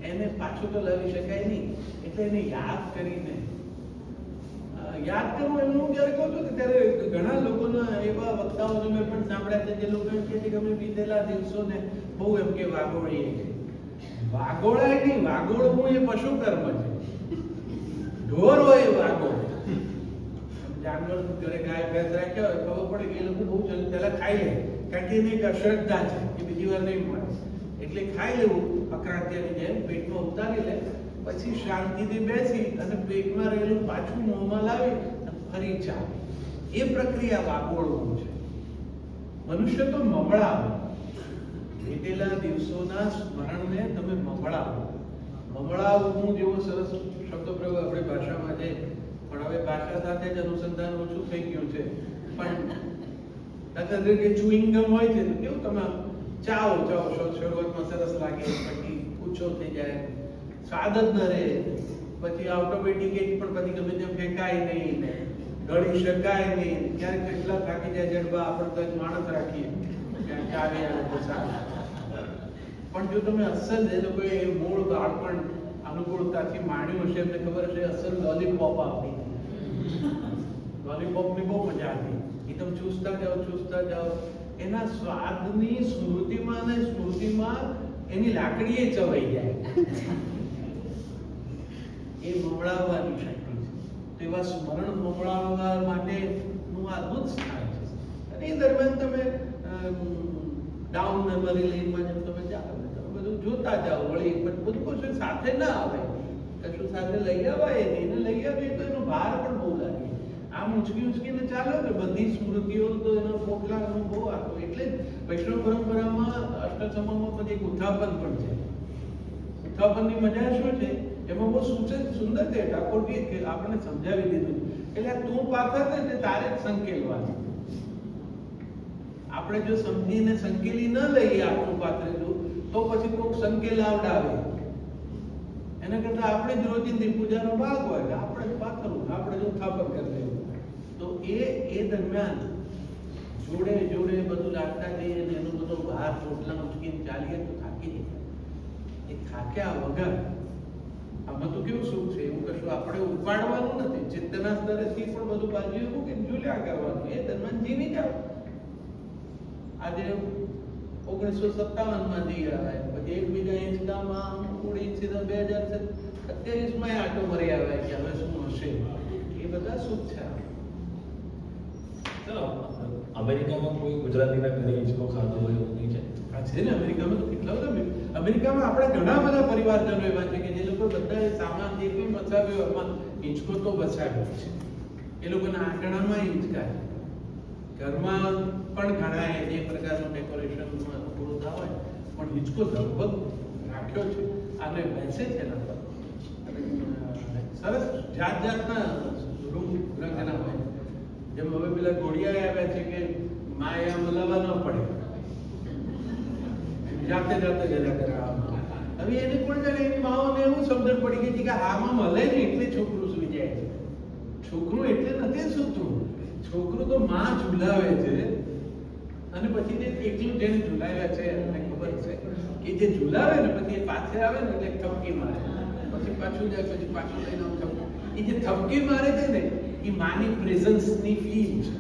એને પાછું તો લાવી શકાય નહીં. એટલે એને યાદ કરીને યાદ કરવું એમ હું જ્યારે કહું છું કે ત્યારે ઘણા લોકોના એવા વક્તાઓ મેં પણ સાંભળ્યા છે જે લોકો એમ કહે છે કે અમે વીતેલા દિવસોને બહુ એમ કે વાગોળીએ છીએ. વાગોળાય નહીં, વાગોળવું એ પશુ કર્મ છે. ઢોર હોય વાગોળ. જાનવર ઘરે ગાય ભેંસ રાખ્યા હોય ખબર પડે કે એ લોકો બહુ જલ્દી પહેલા ખાઈ લે. કારણ કે એની એક અશ્રદ્ધા છે કે બીજી વાર નહીં મળે એટલે ખાઈ લેવું અકરાત્યાની જેમ પેટમાં ઉતારી લે. પછી શાંતિથી બેસી અને પેટમાં રહેલું પાછું મોંમાં લાવી અને ફરી ચાલે. એ પ્રક્રિયા વાગોળવું છે. મનુષ્ય તો મમળાવો. વીતેલા દિવસોના સ્મરણને તમે મમળાવો. મમળાવવું જેવો સરસ શબ્દ પ્રયોગ આપણી ભાષામાં છે. પણ હવે ભાષા સાથે જ અનુસંધાન ઓછું થઈ ગયું છે. પણ દાખલા તરીકે ચુઈંગમ હોય છે તો કેવું તમે ચાવો શરૂઆતમાં સરસ લાગે પછી ઓછો થઈ જાય, સ્વાદ જ ન રહે, પછી ઓટોમેટિક પણ પછી ગમે તેમ ફેંકાય નહીં ને ગળી શકાય નહીં. ક્યારેક કેટલા થાકી જાય જડબા, આપણે તો એક માણસ રાખીએ ક્યાંક ચાવી આવે તો સારું. પણ જો તમે અસલ એ લોકોએ એ મૂળ બાળપણ અનુકૂળતાથી માણ્યું હશે, એમને ખબર હશે અસલ લોલીપોપ આપી. લોલીપોપની બહુ મજા હતી. એકદમ ચૂસતા જાઓ. એના સ્વાદની સ્મૃતિમાં ને સ્મૃતિમાં એની લાકડીએ ચવાઈ જાય. એ મમળાવવાની શક્તિ છે. તેવા સ્મરણ મમળાવવા માટેનું અદ્ભુત સ્થાન છે. અને એ દરમિયાન તમે ડાઉન મેમરી લેનમાં જેમ તમે જાઓ, તમે બધું જોતા જાઓ. વળી બધું કશું સાથે ના આવે, કશું સાથે લઈ આવાય નહીં. એને લઈ આવીએ તો એનો ભાર પણ બહુ લાગે. આમ ઉંચકીને ચાલો ને બધી સ્મૃતિઓ, તો એનો પોટલા અનુભવ આપો. એટલે જ વૈષ્ણવ પરંપરામાં અષ્ટસમામાં પછી એક ઉત્થાપન પણ છે. ઉત્થાપનની મજા શું છે? એમાં બહુ સુંદર છે. ઠાકોરજી આપણને સમજાવી દીધું એટલે તું પાત્ર ને તારે જ સંકેલવાનું. આપણે જો સમજીને સંકેલી ન લઈએ આપણું પાત્રેલું, તો પછી કોઈક સંકેલ આવડાવે. એના કરતા આપણે જ રોજિંદી પૂજાનો ભાગ હોય, આપણે જ પાથરવું, આપણે જ ઉત્થાપન કરી લેવું. તો એ દરમિયાન જોડે બધું લાગતા જઈએ અને એનો બધો બહાર પોટલા ઉચકીને ચાલીએ તો થાકી જાય. એ થાક્યા વગર આમાં તો કેવું સુખ છે, એવું કશું આપણે ઉપાડવાનું નથી. ચેતના સ્તરેથી પણ બધું બાજુ એવું કે ઝૂલ્યા કરવાનું. એ દરમિયાન જીવી જાઓ. આજે 1957માં જઈ આવ્યા, પછી એકબીજા ઇંચકામાં ઉડી સીધા 2027માં આટો મરી આવ્યા કે હવે શું હશે. એ બધા સુખ છે. ચલો, અમેરિકામાં કોઈ ગુજરાતીના ઘરે હિંચકો ખાતો હોય એવું નહીં છે? છે ને, અમેરિકામાં તો કેટલા બધા. અમેરિકામાં આપણે ઘણા બધા પરિવારજનો એવા છે કે જે લોકો બધા સામાન જે કોઈ બચાવ્યો એમાં હિંચકો તો બચાવ્યો છે. એ લોકોના આંગણામાં હિંચકા છે. ઘરમાં પણ ઘણા એ પ્રકારનું ડેકોરેશનમાં અનુકૂળતા હોય, પણ હિંચકો લગભગ રાખ્યો છે. અને બેસે છે એના પર. સરસ જાતના રંગના હોય. જેમ હવે પેલા ઘોડિયા આવ્યા છે કે માયા મલાવા ન પડે, જાતે જરા કરાવવા. હવે એને પણ જાણે એની માઓને એવું સમજણ પડી ગઈ છે કે આમાં મળે ને એટલે છોકરું સુઈ જાય છે. છોકરું એટલે નથી સૂતું, છોકરું તો માં ઝુલાવે છે. અને પછી જે એકલું જેને ઝુલાવ્યા છે એમને ખબર છે કે જે ઝુલાવે ને પછી એ પાછળ આવે ને એટલે થપકી મારે, પછી પાછું જાય, પછી પાછું લઈને થપકી. એ જે થપકી મારે છે ને એ માની પ્રેઝન્સની ફીલ છે,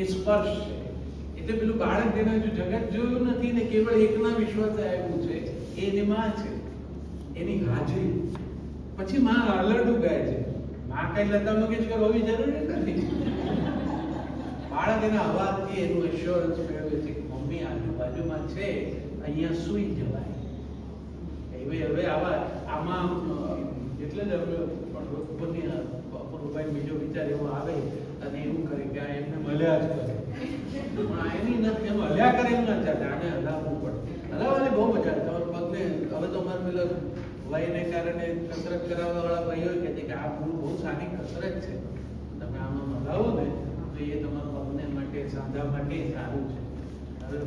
એ સ્પર્શ છે. એટલે પેલું બાળક જેના જો જગત જોયું નથી ને કેવળ એકના વિશ્વાસે આવ્યું છે, એ એની માં છે, એની હાજરી. પછી માં આલરડું ગાય છે. માં કઈ લતા મંગેશકર હોવી જરૂરી નથી. બાળક એના અવાજથી એનું એશ્યોરન્સ મેળવે છે કે મમ્મી આજુબાજુમાં છે, અહીંયા સૂઈ જવાય. હવે આમાં એટલે જ અપૂર્વભાઈ બીજો વિચાર એવો આવે અને એવું કરે કે આ એમને મળ્યા જ કરે. પણ એની નથી, એમ હલ્યા કરે એમ ના ચાલે. આને હલાવવું પડે. હલાવવાની બહુ મજા આવે. તમારા પગને હવે તો અમારે પેલા વયને કારણે કસરત કરાવવા વાળા ભાઈઓ કહે છે કે આ બહુ સારી કસરત છે, તમે આમાં હલાવો ને તો એ તમારા પગને માટે, સાંધા માટે સારું છે. હવે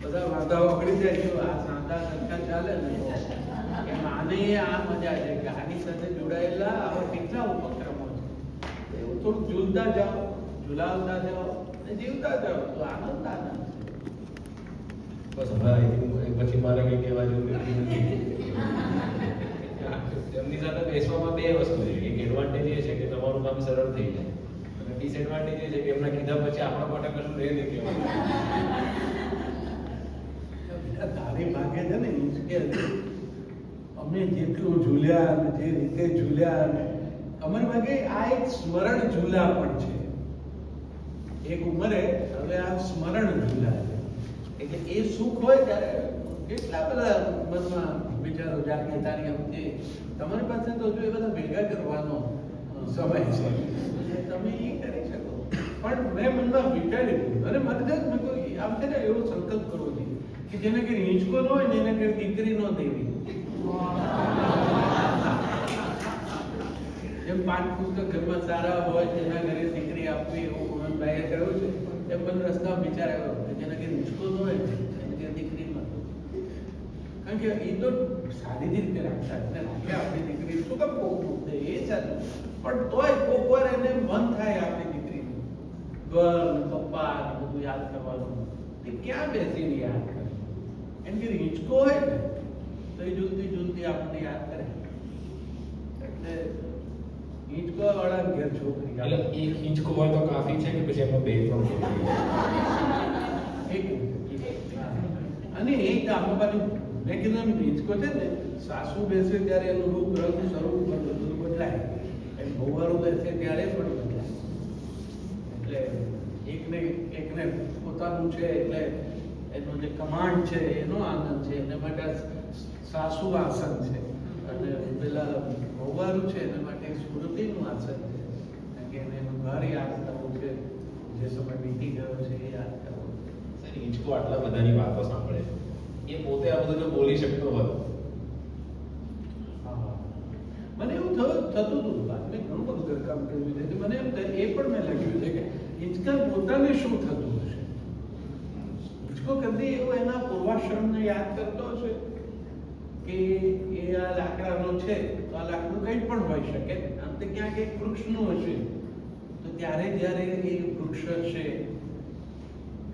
બધા વાંધાઓ પડી જાય છે, આ સાંધા સરખા ચાલે ને એમ આને આ મજા છે કે આની સાથે જોડાયેલા આવા કેટલા ઉપક્રમો છે. એવું થોડુંક ઝૂલતા જાઓ, ઝુલાવતા જાઓ અને જીવતા જાઓ તો આનંદ છે. બસ હવે પછી મારે કંઈ કહેવા જેવું નથી. એમની સાથે બેસવામાં બે વસ્તુ છે. એક એડવાન્ટેજ એ છે કે તમારું કામ સરળ થઈ જાય, અને ડિસએડવાન્ટેજ એ છે કે એમના કીધા પછી આપણા માટે કશું રહે નહીં કહેવાનું. તારી ભાગે છે ને કે અમે જેટલું ઝૂલ્યા અને જે રીતે ઝૂલ્યા, અને અમારી ભાગે આ એક સ્મરણ ઝૂલા પણ છે. એક ઉંમરે હવે આ સ્મરણ ઝૂલા છે. એટલે એ સુખ હોય ત્યારે કેટલા બધા મનમાં વિચારો જાગે. તારી વખતે તમારી પાસે તો જો એ બધા ભેગા કરવાનો સમય છે, તમે એ કરી શકો. પણ મેં મનમાં વિચાર્યું અને મને જ મેં કોઈ આમ છે ને એવો સંકલ્પ કરવો જોઈએ કે જેને કે હિંચકો ન હોય ને એને કે દીકરી ન દેવી. જેમ 5 પુસ્તક ઘરમાં સારા હોય તેના ઘરે દીકરી આપવી, એવું મોહનભાઈએ કહ્યું છે. એમ મને રસ્તામાં વિચાર આવ્યો કે જેને કે હિંચકો ન હોય એને કે દીકરી ન. કારણ કે એ તો સારી રીતે રાખતા એટલે રાખે આપણી દીકરી શું કામ કોક મૂકતે એ ચાલે. પણ તોય કોક વાર એને મન થાય ક્યાં બેસીને યાદ કરે? એમ કે હિંચકો હોય ને તો એ ઝૂલતી ઝૂલતી આપણને યાદ કરે. એટલે હિંચકો વાળા ઘેર છોકરી એટલે એક હિંચકો હોય તો કાફી છે કે પછી એમાં બે ત્રણ એક અને એક આમાં બાજુ મેં કીધું એમ હિંચકો છે ને, સાસુ બેસે ત્યારે એનું રૂપ રંગ સ્વરૂપ બધું બદલાય, એમ બહુવારું બેસે ત્યારે પણ બદલાય. એટલે એકને પોતાનું છે એટલે એનો જે કમાન્ડ છે એનો આનંદ છે, એના માટે સાસુ આસન છે, અને પેલા બહુવારું છે એના માટે સ્મૃતિનું આસન છે, કારણ કે એને એનું ઘર યાદ કરવું છે, જે સમય વીતી ગયો છે એ યાદ કરવું. સર હિંચકો આટલા બધાની વાતો સાંભળે, એ પોતે આ બધું જો બોલી શકતો હોત. મને એવું થતું હતું, મેં ઘણું બધું ઘરકામ કર્યું છે, મને એમ થાય એ પણ મેં લખ્યું છે કે હિંચકા પોતાને શું થતું હશે. હિંચકો કદી એવો એના પૂર્વાશ્રમને યાદ કરતો હશે કે એ આ લાકડાનો છે તો આ લાકડું કંઈ પણ હોઈ શકે, અંતે ક્યાંક એક વૃક્ષનું હશે, તો ત્યારે જ્યારે એ વૃક્ષ હશે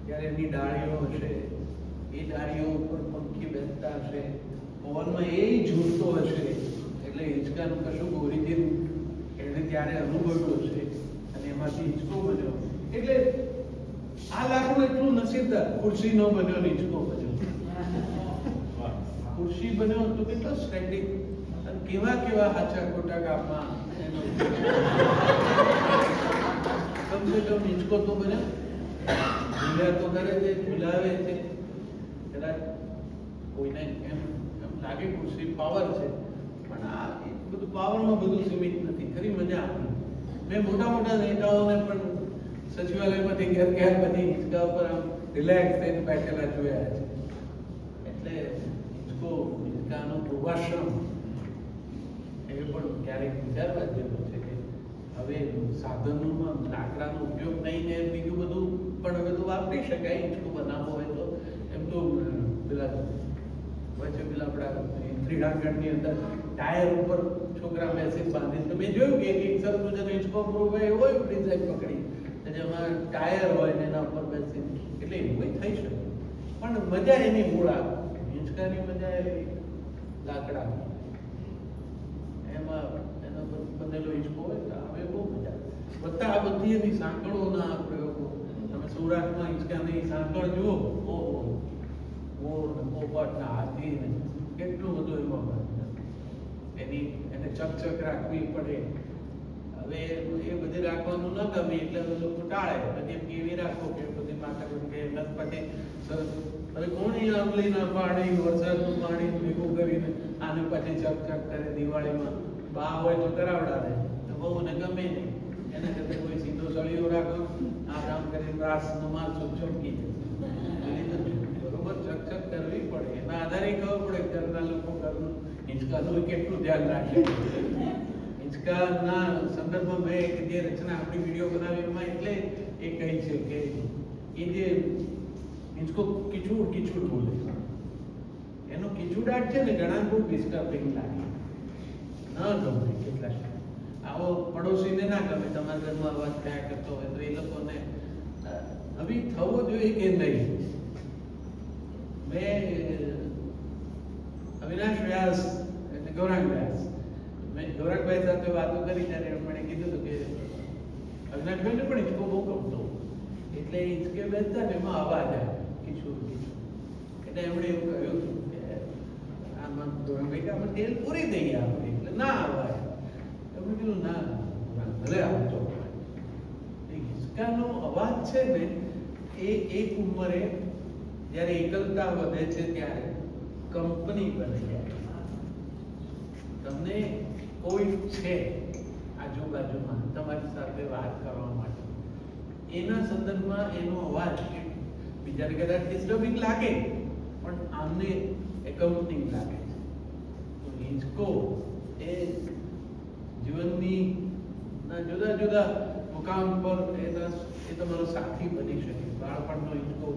ત્યારે એની ડાળીઓ હશે, એ ડાળીઓ ઉપર પંખી બેસતા હશે, પવનમાં એ ઝૂલતો હશે, એટલે હિંચકાનું કશું ઓરિજિન એને ત્યારે અનુભવ્યું હશે અને એમાંથી હિંચકો બન્યો. એટલે આ લાકડું એટલું નસીબદાર, ખુરશી નો બન્યો ને હિંચકો બન્યો. ખુરશી બન્યો તો કેટલો સ્ટેન્ડિંગ, અને કેવા કેવા હાચા ખોટા કામમાં એનો કમસે કમ હિંચકો તો બન્યો. ઝૂલ્યા તો કરે છે, ઝૂલાવે છે, કદાચ કોઈને એમ લાગે ખુરશી પાવર છે, પણ આ બધું પાવરમાં બધું સીમિત નથી. ખરી મજા આવી. મેં મોટા મોટા નેતાઓને પણ સચિવાલયમાંથી ઘેર ઘેર બધી હિંચકા ઉપર આમ રિલેક્સ થઈને બેઠેલા જોયા છે. એટલે હિંચકાનો પૂર્વાશ્રમ એ પણ ક્યારેક વિચારવા જેવું છે કે હવે સાધનોમાં લાકડાનો ઉપયોગ નહીં ને બીજું બધું પણ હવે તો વાપરી શકાય. હિંચકો બનાવવો હોય તો એમ તો પેલા વચ્ચે પેલા આપણા ક્રીડાંગણની અંદર ટાયર ઉપર છોકરા બેસી બાંધી, તો મેં જોયું કે એક સરસ મજાનો હિંચકો પૂરો હોય એવો ડિઝાઇન પકડી, જેમાં ટાયર હોય ને એના ઉપર બેસી, એટલે એવું થઈ શકે. પણ મજા એની મૂળ આવે. હિંચકાની મજા એવી લાકડા એમાં એનો બનેલો હિંચકો હોય તો હવે બહુ મજા. બધા આ બધી એની સાંકળોના પ્રયોગો, તમે સૌરાષ્ટ્રમાં હિંચકાની સાંકળ જુઓ, ઓહો મોર ને પોપટ ને હાથી ને કેટલું બધું એમાં એને ચકચક રાખવી પડે. હવે એ બધી રાખવાનું ન ગમે એટલે લોકો ટાળે, પછી એમ કેવી રાખો કે બધી માથા કે પછી સરસ. હવે કોણ આંબલી ના પાણી વરસાદનું પાણી ભેગું કરીને આને પછી ચકચક કરે. દિવાળીમાં બા હોય તો કરાવડાવે, તો બહુને ગમે નહીં, એના કરતા કોઈ સીધો સળિયો રાખો, આરામ કરીને રાસ નમાર ચમકી બરોબર ચકચક કરવી પડે. એના આધારે ખબર પડે ઘરના લોકો ઘરનું હિંચકાનું કેટલું ધ્યાન રાખે. હિંચકાના સંદર્ભમાં મેં જે રચના આપણી વિડીયો બનાવી એમાં એટલે એ કહી છે કે એ જે હિંચકો કિચુડ કિચુડ બોલે, એનો કિચુડાટ છે ને ઘણા બહુ ડિસ્ટર્બિંગ લાગે, ન ગમે કેટલાક. આવો પડોશીને ના ગમે, તમારા ઘરમાં અવાજ થયા કરતો હોય તો એ લોકોને હવે થવો જોઈએ કે નહીં. મેં અવિનાશ વ્યાસ એટલે ગૌરાંગ વ્યાસ, મેં ગૌરાંગભાઈ સાથે વાતો કરી ત્યારે એમણે કીધું હતું કે અવિનાશભાઈને પણ હિંચકો બહુ ગમતો, એટલે હિંચકે બેસતા ને એમાં અવાજ આવે કિચુડ કિચુડ. એટલે એમણે એવું કહ્યું હતું કે આમાં ગૌરાંગભાઈ કે આપણે તેલ પૂરી દઈએ આપણે, એટલે ના અવાજ. એમણે કીધું ના ભલે આવતો. હિંચકાનો અવાજ છે ને એ એક ઉંમરે જ્યારે એકલતા વધે છે ત્યારે કંપની બને જાય. તમને કોઈ છે આજુબાજુમાં તમારી સાથે વાત કરવા માટે, એના સંદર્ભમાં એનો અવાજ બીજાને કદાચ ડિસ્ટર્બિંગ લાગે પણ આમને એકાઉન્ટિંગ લાગે છે. તો હિંચકો એ જીવનની જુદા જુદા મુકામ પર એ તમારો સાથી બની શકે. બાળપણનો હિંચકો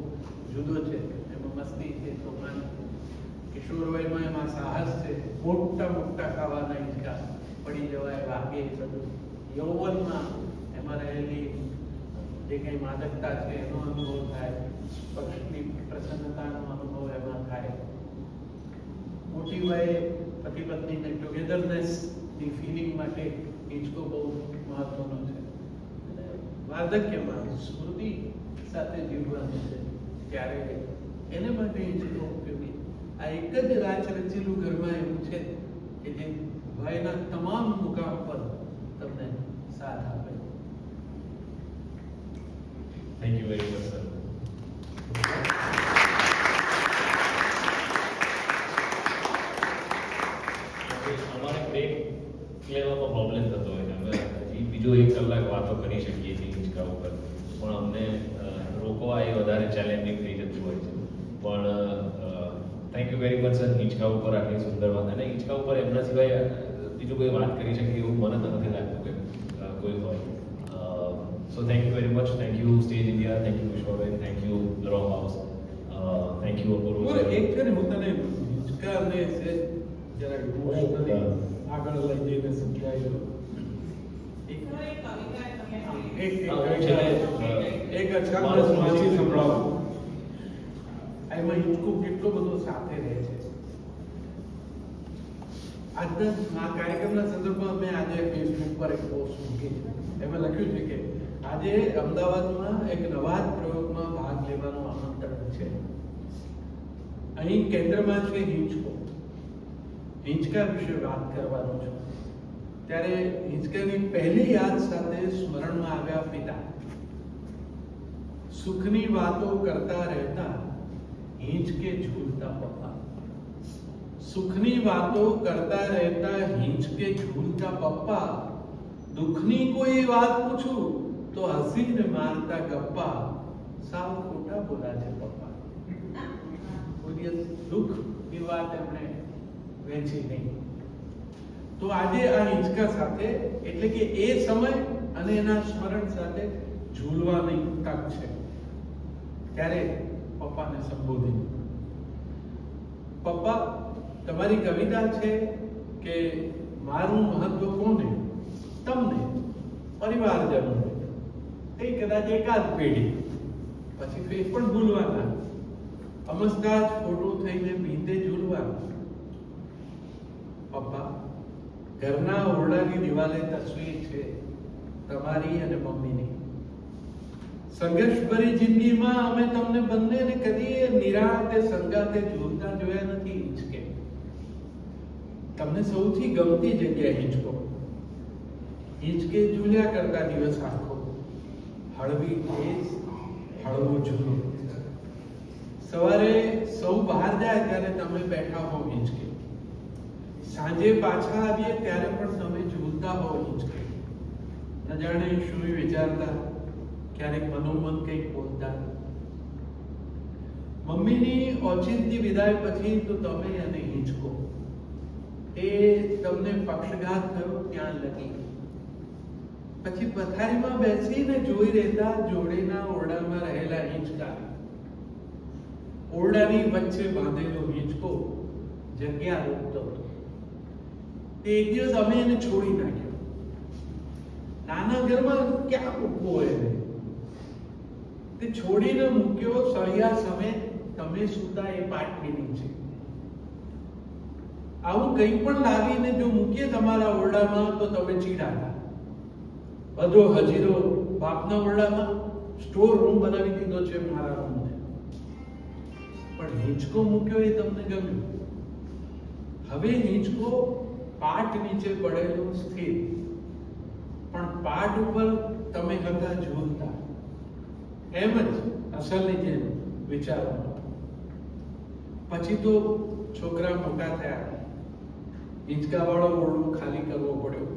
જુદો છે, એમાં મસ્તી છે, તોફાન. કિશોરવયમાં એમાં સાહસ છે, મોટા મોટા ખાવાના હિંચકા, પડી જવાય વાગે બધું. યૌવનમાં એમાં રહેલી જે કંઈ માદકતા છે એનો અનુભવ થાય, સ્પર્શની પ્રસન્નતાનો અનુભવ એમાં થાય. મોટી વયે પતિ પત્નીને ટુગેધરનેસની ફિલિંગ માટે હિંચકો બહુ મહત્વનો છે. અને વાર્ધક્યમાં સ્મૃતિ સાથે જીવવાનું છે ત્યારે એને માટે હિંચકો ઉપયોગી. આ એક જ રાચ રચેલું ઘરમાં એવું છે કે જે વયના તમામ મુકામ પર તમને સાથ આપે. Thank you very much sir. અમારે બ્રેક લેવામાં પ્રોબ્લેમ થતો હોય છે. અમે હજી બીજો 1 કલાક વાતો કરી શકીએ છીએ હિંચકા ઉપર, પણ અમને રોકવા એ વધારે ચેલેન્જિંગ થઈ જતું હોય છે. પણ thank you very much sir, હિંચકા ઉપર આટલી સુંદર વાત. અને હિંચકા ઉપર એમના સિવાય બીજું કોઈ વાત કરી શકે એવું મને તો નથી લાગતું કે કોઈ હોય. So thank you very much. Thank you Stage India, thank you Vishwaben, thank you Row House, thank you Apurva. એક છે ને, હું તને હિંચકાને છે જરાક આગળ લઈ જઈને સમજાવ્યો. એક અક્ષર વાંચી સંભળાવો. એમાં હિંચકો કેટલો બધો સાથે રહે છે. આજના આ કાર્યક્રમના સંદર્ભમાં મેં આજે ફેસબુક પર એક પોસ્ટ મૂકી છે. એમાં લખ્યું છે કે આજે અમદાવાદમાં એક નવા જ પ્રયોગમાં ભાગ લેવાનું આમંત્રણ છે. અહીં કેન્દ્રમાં છે હિંચકો. હિંચકા વિશે વાત કરવાનો છે. ત્યારે હિંચકાની પહેલી યાદ સાથે સ્મરણમાં આવ્યા પિતા. સુખની વાતો કરતા રહેતા હિંચકે ઝૂલતા પપ્પા. સુખની વાતો કરતા રહેતા હિંચકે ઝૂલતા પપ્પા. દુઃખની કોઈ વાત પૂછું તો હસીને મારતા ગપ્પા. સાવ ખોટા બોલા છે પપ્પા. કોઈ દુઃખની વાત એમણે વહેંચી નહીં. તો આજે આ હિંચકા સાથે, એટલે કે એ સમય અને એના સ્મરણ સાથે ઝૂલવાની તક છે. ત્યારે પપ્પાને સંબોધીને, પપ્પા, તમારી કવિતા છે કે મારું મહત્વ કોને? તમને, પરિવારજનોને. એ કદાચ એકાદ પેઢી પછી એ પણ ભૂલવાના. અમસ્તા જ ફોટો થઈને ભીંતે ઝૂલવાના. પપ્પા, ઘરના ઓરડાની દિવાલે તસવીર છે તમારી અને મમ્મીની. સંઘર્ષભરી જિંદગીમાં અમે તમને બંનેને કદીએ નિરાંતે સંગાતે ઝૂલતા જોયા નથી હિંચકે. તમને સૌથી ગમતી જગ્યા હિંચકો. હિંચકે ઝૂલ્યા કરતા દિવસ આખો. હળવી ભેજ, હળવો ઝૂલો. સવારે સૌ બહાર જાય ત્યારે તમે બેઠા હો હિંચકે. સાંજે પાછા આવીએ ત્યારે પણ તમે ઝૂલતા હો હિંચકે. ન જાણે શું વિચારતા, ક્યારેક મનોમન કંઈક બોલતા. મમ્મીની ઓચિંતી વિદાય પછી તો તમે અને હિંચકો, એ તમને પક્ષઘાત થયો ત્યાં લગી. પછી પથારીમાં બેસીને જોઈ રહેતા જોડેના ઓરડામાં રહેલા હિંચકા. ઓરડાની વચ્ચે બાંધેલો હિંચકો જગ્યા રોકતો હતો. એક દિવસ અમે એને છોડી નાખ્યો. નાના ઘરમાં ક્યાં મૂકવો એને? તે છોડીને મૂક્યો સળિયા સમેત તમે સુતા એ પાટલીની છે. આવું કંઈ પણ લાવીને જો મૂકીએ તમારા ઓરડામાં તો તમે ચીડાતા. બધો હજીરો બાપના ઓરડામાં સ્ટોર રૂમ બનાવી દીધો છે મારા રૂમને. પણ હિંચકો મૂક્યો એ તમને ગમ્યું. હવે હિંચકો પાટ નીચે પડેલો સ્થિર, પણ પાટ ઉપર તમે હતા ઝૂલતા. એમ જ અસલની જેમ વિચારવાનું. પછી તો છોકરા મોટા થયા. હિંચકાવાળો ઓરડો ખાલી કરવો પડ્યો.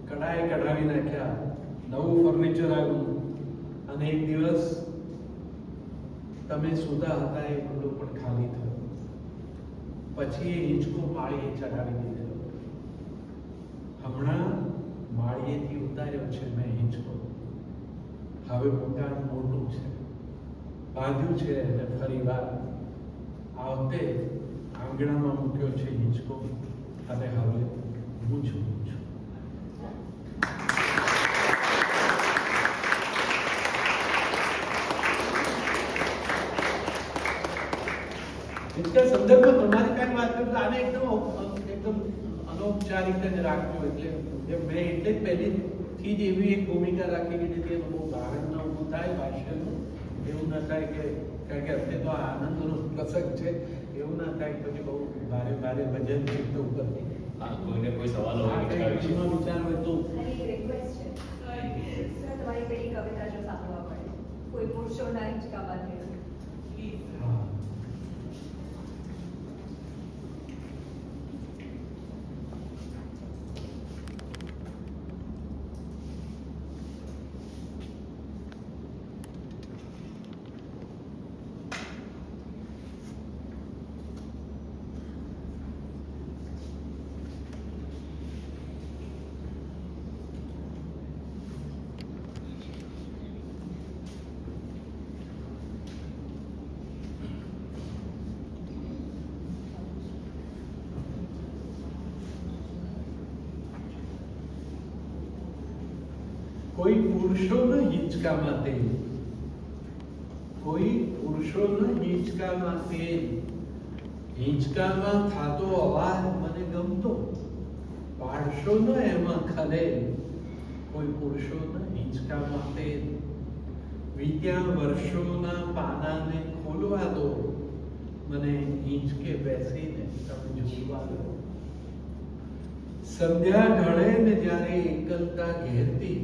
કડાએ કઢાવી નાખ્યા. નવું ફર્નિચર આવ્યું. અને એક દિવસ તમે સુતા હતા એ ઓરડો પણ ખાલી થયો. પછી એ હિંચકો માળીએ ચડાવી દીધેલો. હમણાં માળીએથી ઉતાર્યો છે મેં હિંચકો. હવે મકાન મોટું છે, બાંધ્યું છે અને ફરી વાર આ વખતે આંગણામાં મૂક્યો છે હિંચકો. અને હવે હું છું. इसका संदर्भ તમારી કાંઈ વાત કરું તો આને એકદમ અનૌપચારિક જ રાખજો. એટલે મેં એટલે જ પહેલીથી જ એવી એક ભૂમિકા રાખી કે જેથી એનો બહુ ભારણ ન ઊભું થાય ભાષ્યનું. એવું ન થાય કે કારણ કે અત્યારે તો આ આનંદનો પ્રસંગ છે, એવું ના થાય પછી બહુ ભારે ભારે ભજન ચિત્ત ઉપરથી. હા, કોઈને કોઈ સવાલ હોય આ તો કંઈ વિચારી મનમાં વિચાર હોય તો અને એક રિક્વેસ્ટ છે સર, તમારી પેલી કવિતા જો સાંભળવા પડે, કોઈ પુરુષોના હિંચકામાંથી. હા. કોઈ પુરુષોના હિંચકામાં તેલ, કોઈ પુરુષોના હિંચકામાં તેલ, હિંચકામાં થાતો અવાજ મને ગમતો, પાડશો ન એમાં ખલેલ. કોઈ પુરુષોના હિંચકામાં તેલ, વીત્યા વર્ષોના પાનાને ખોલવા દો, મને હિંચકે બેસીને તમે ઝૂલવા દો. સંધ્યા ઢળે ને જ્યારે એકલતા ઘેરતી,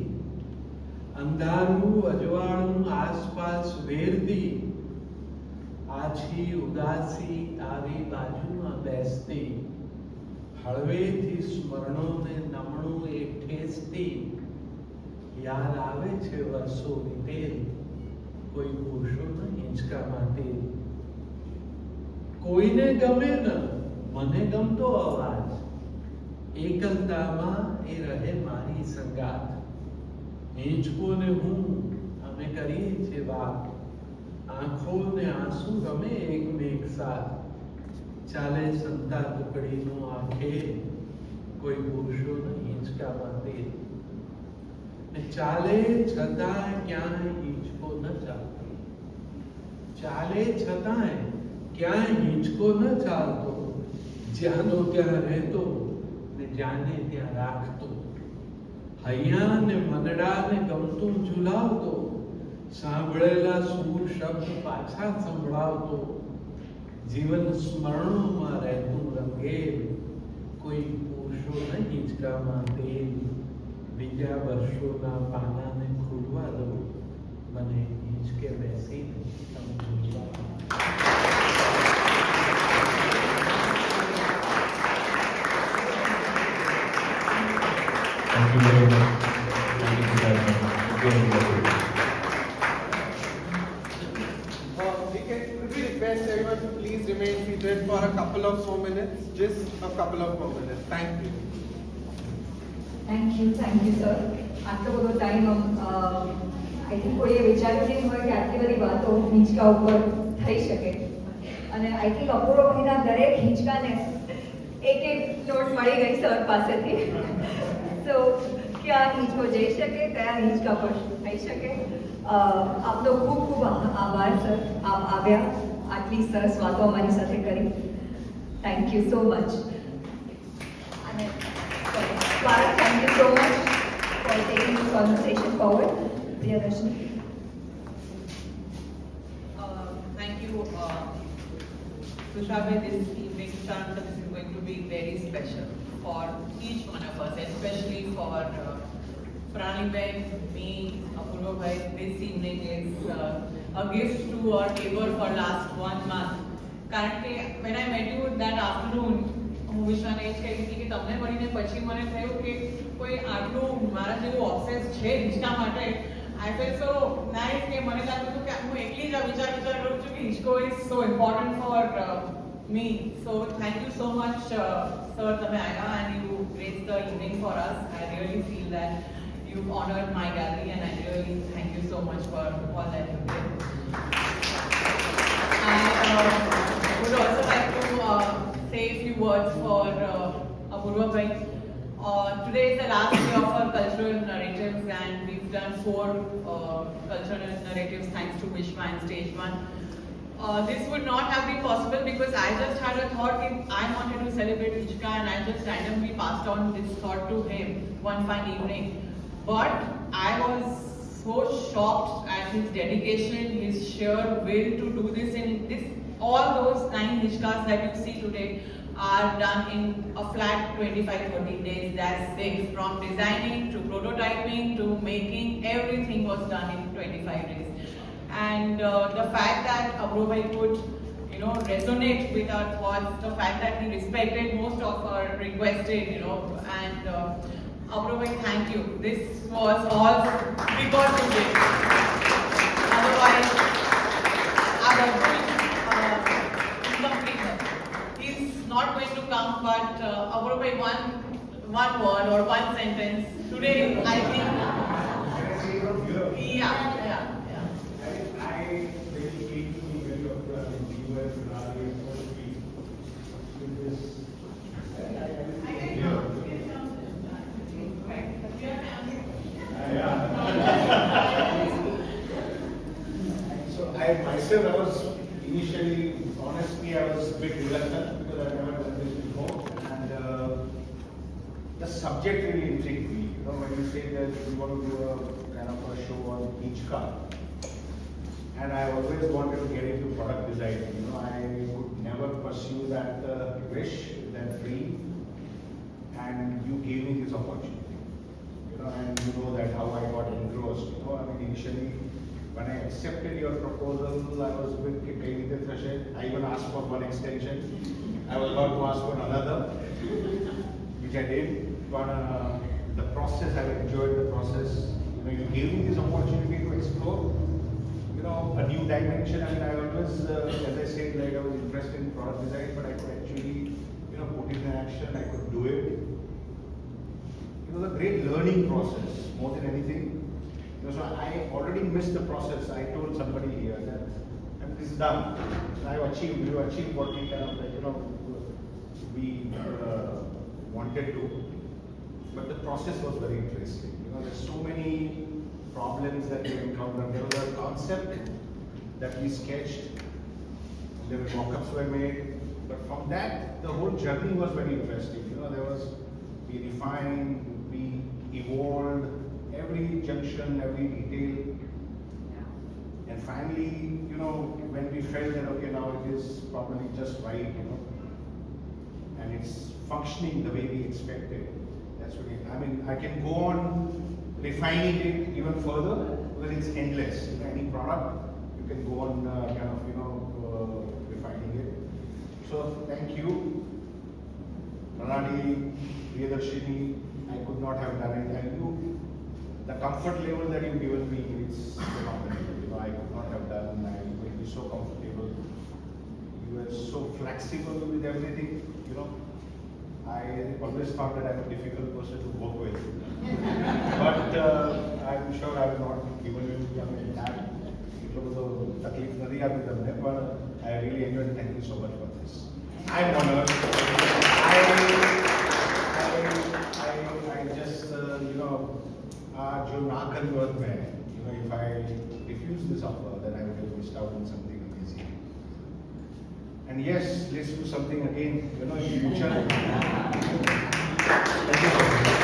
અંધારું અજવાળું આસપાસ વેરતી, આછી ઉદાસી આવી બાજુમાં બેસતી, હળવેથી સ્મરણોને નમણું એક ઠેસતી, યાદ આવે છે વર્ષો વીતેલ, કોઈ પુરુષોના હિંચકામાં તેલ. કોઈને ગમે ન મને ગમતો અવાજ, એકલતામાં એ રહે મારી સંગાત. હિંચકો ને હું અમે કરીએ છીએ વાત, આંખો ને આંસુ રમે એકમેક સાથ. ચાલે સંતા ટુકડીનો આંખે, કોઈ પુરુષોના હિંચકામાં તેલ. ને ચાલે છતાંય ક્યાંય હિંચકો ન ચાલતો, ચાલે છતાંય ક્યાંય હિંચકો ન ચાલતો, જ્યાંનો ત્યાં રહેતો ને જ્યાંને ત્યાં રાખતો. હૈયા ને મનડા ને ગમતું ઝુલાવતો, સાંભળેલા સૂર શબ્દ પાછા સંભળાવતો, જીવન સ્મરણોમાં રહેતું રંગેલ, કોઈ પુરુષોના હિંચકામાં તેલ. બીજા વર્ષોના પાનાને ખોલવા દો, મને હિંચકે બેસીને તમે ઝૂલવા દો. Thank you very much. Thank you, Siddhartha. Very good. Could we request everyone to please remain seated for a couple of more minutes? Just a couple of more minutes. Thank you. Thank you sir. આટલો બધો time I think કોઈએ વિચાર્યું નહીં હોય કે આટલી બધી વાતો હિંચકા ઉપર થઈ શકે. અને આઈ થિંક અપૂર્વભાઈના દરેક હિંચકાને એક નોટ મળી ગઈ સર પાસેથી. સો ક્યાં હિંચકો જઈ શકે, કયા હિંચકા પર થઈ શકે. આપનો ખૂબ ખૂબ આભાર સર, આપ આવ્યા, આટલી સરસ વાતો અમારી સાથે કરી. Thank you so much. અને Bharat, thank you so much for taking this conversation forward. Priyadarshini. Thank you, Tushabhay. This evening, Shanta, this is going to be very special for each one of us, especially for Pranibhen, me, Apurva Bhai. This evening is a gift to our neighbor for last 1 month. Currently, when I met you that afternoon, હું વિશ્વાને એ જ કહી હતી કે તમને મળીને પછી મને થયું કે કોઈ આટલું મારા જેવું ઓબ્સેસ છે હિંચકા માટે. આઈ ફીલ સો નાઇસ કે મને લાગતું હતું કે હું એકલી જ આ વિચાર કરું છું કે હિંચકો is so important for me. So thank you so much sir, તમે આવ્યા and you grace the evening for us. I really feel that you've honored my gallery and I really thank you so much for all that you did. I would also like to say a few words for Apurva Bhai. Today is the last day of our cultural narratives and we've done 4 cultural narratives thanks to Vishwa and Stage 1. this would not have been possible because I just had a thought that I wanted to celebrate Hijka and I just randomly passed on this thought to him one fine evening. But I was so shocked at his dedication, his sheer will to do this in this. All those 9 Hijkas that you see today are done in a flat 25-30 days. That's it. From designing to prototyping to making, everything was done in 25 days. And the fact that Abrovai could, resonate with our thoughts, the fact that he respected most of our requested, and Abrovai, thank you. This was all because of this. Otherwise, I was going incompleteness. He's not going to come, but Abrovai, one word or one sentence. Today, I think, yeah. I really came to be very often you were Nadi and Koshi with this. So I myself, I was initially, honestly, I was a bit reluctant because I've never done this before, and the subject really intrigued me. When you say that you want to do a kind of a show on each car. And I always wanted to get into product design. I could never pursue that wish, that dream. And you gave me this opportunity. And you know that how I got engrossed. Initially, when I accepted your proposal, I was a bit kidding. I even asked for one extension. I was about to ask for another, which I did. But the process, I enjoyed the process. You gave me this opportunity to explore. A new dimension. I always, as I said, I was interested in product design, but I could actually, put it in action. I could do it. The great learning process more than anything. So I already missed the process. I told somebody here that this is done. We achieved what we kind of we wanted to. But the process was very interesting. There's so many problems that we encountered. There was a concept that we sketched, there were mock-ups were made, but from that, the whole journey was very interesting. We refined, we evolved every junction, every detail, and finally, when we felt that, okay, now it is probably just right, and it's functioning the way we expected. That's what I can go on refining it even further because it's endless. Any product, you can go on refining it. So thank you, Ranadi, Priyadarshini. I could not have done it, and the comfort level that you've given me, it's phenomenal. I could not have done. I will be so comfortable. You were so flexible with everything. I always thought that I'm a difficult person to work with. But I'm sure I will not given you that. But I really enjoyed it. Thank you so much for this. I'm honored. I just, जो ना convert में, if I refuse this offer, then I will get missed out on something amazing. And yes, let's do something again, in future. Thank you.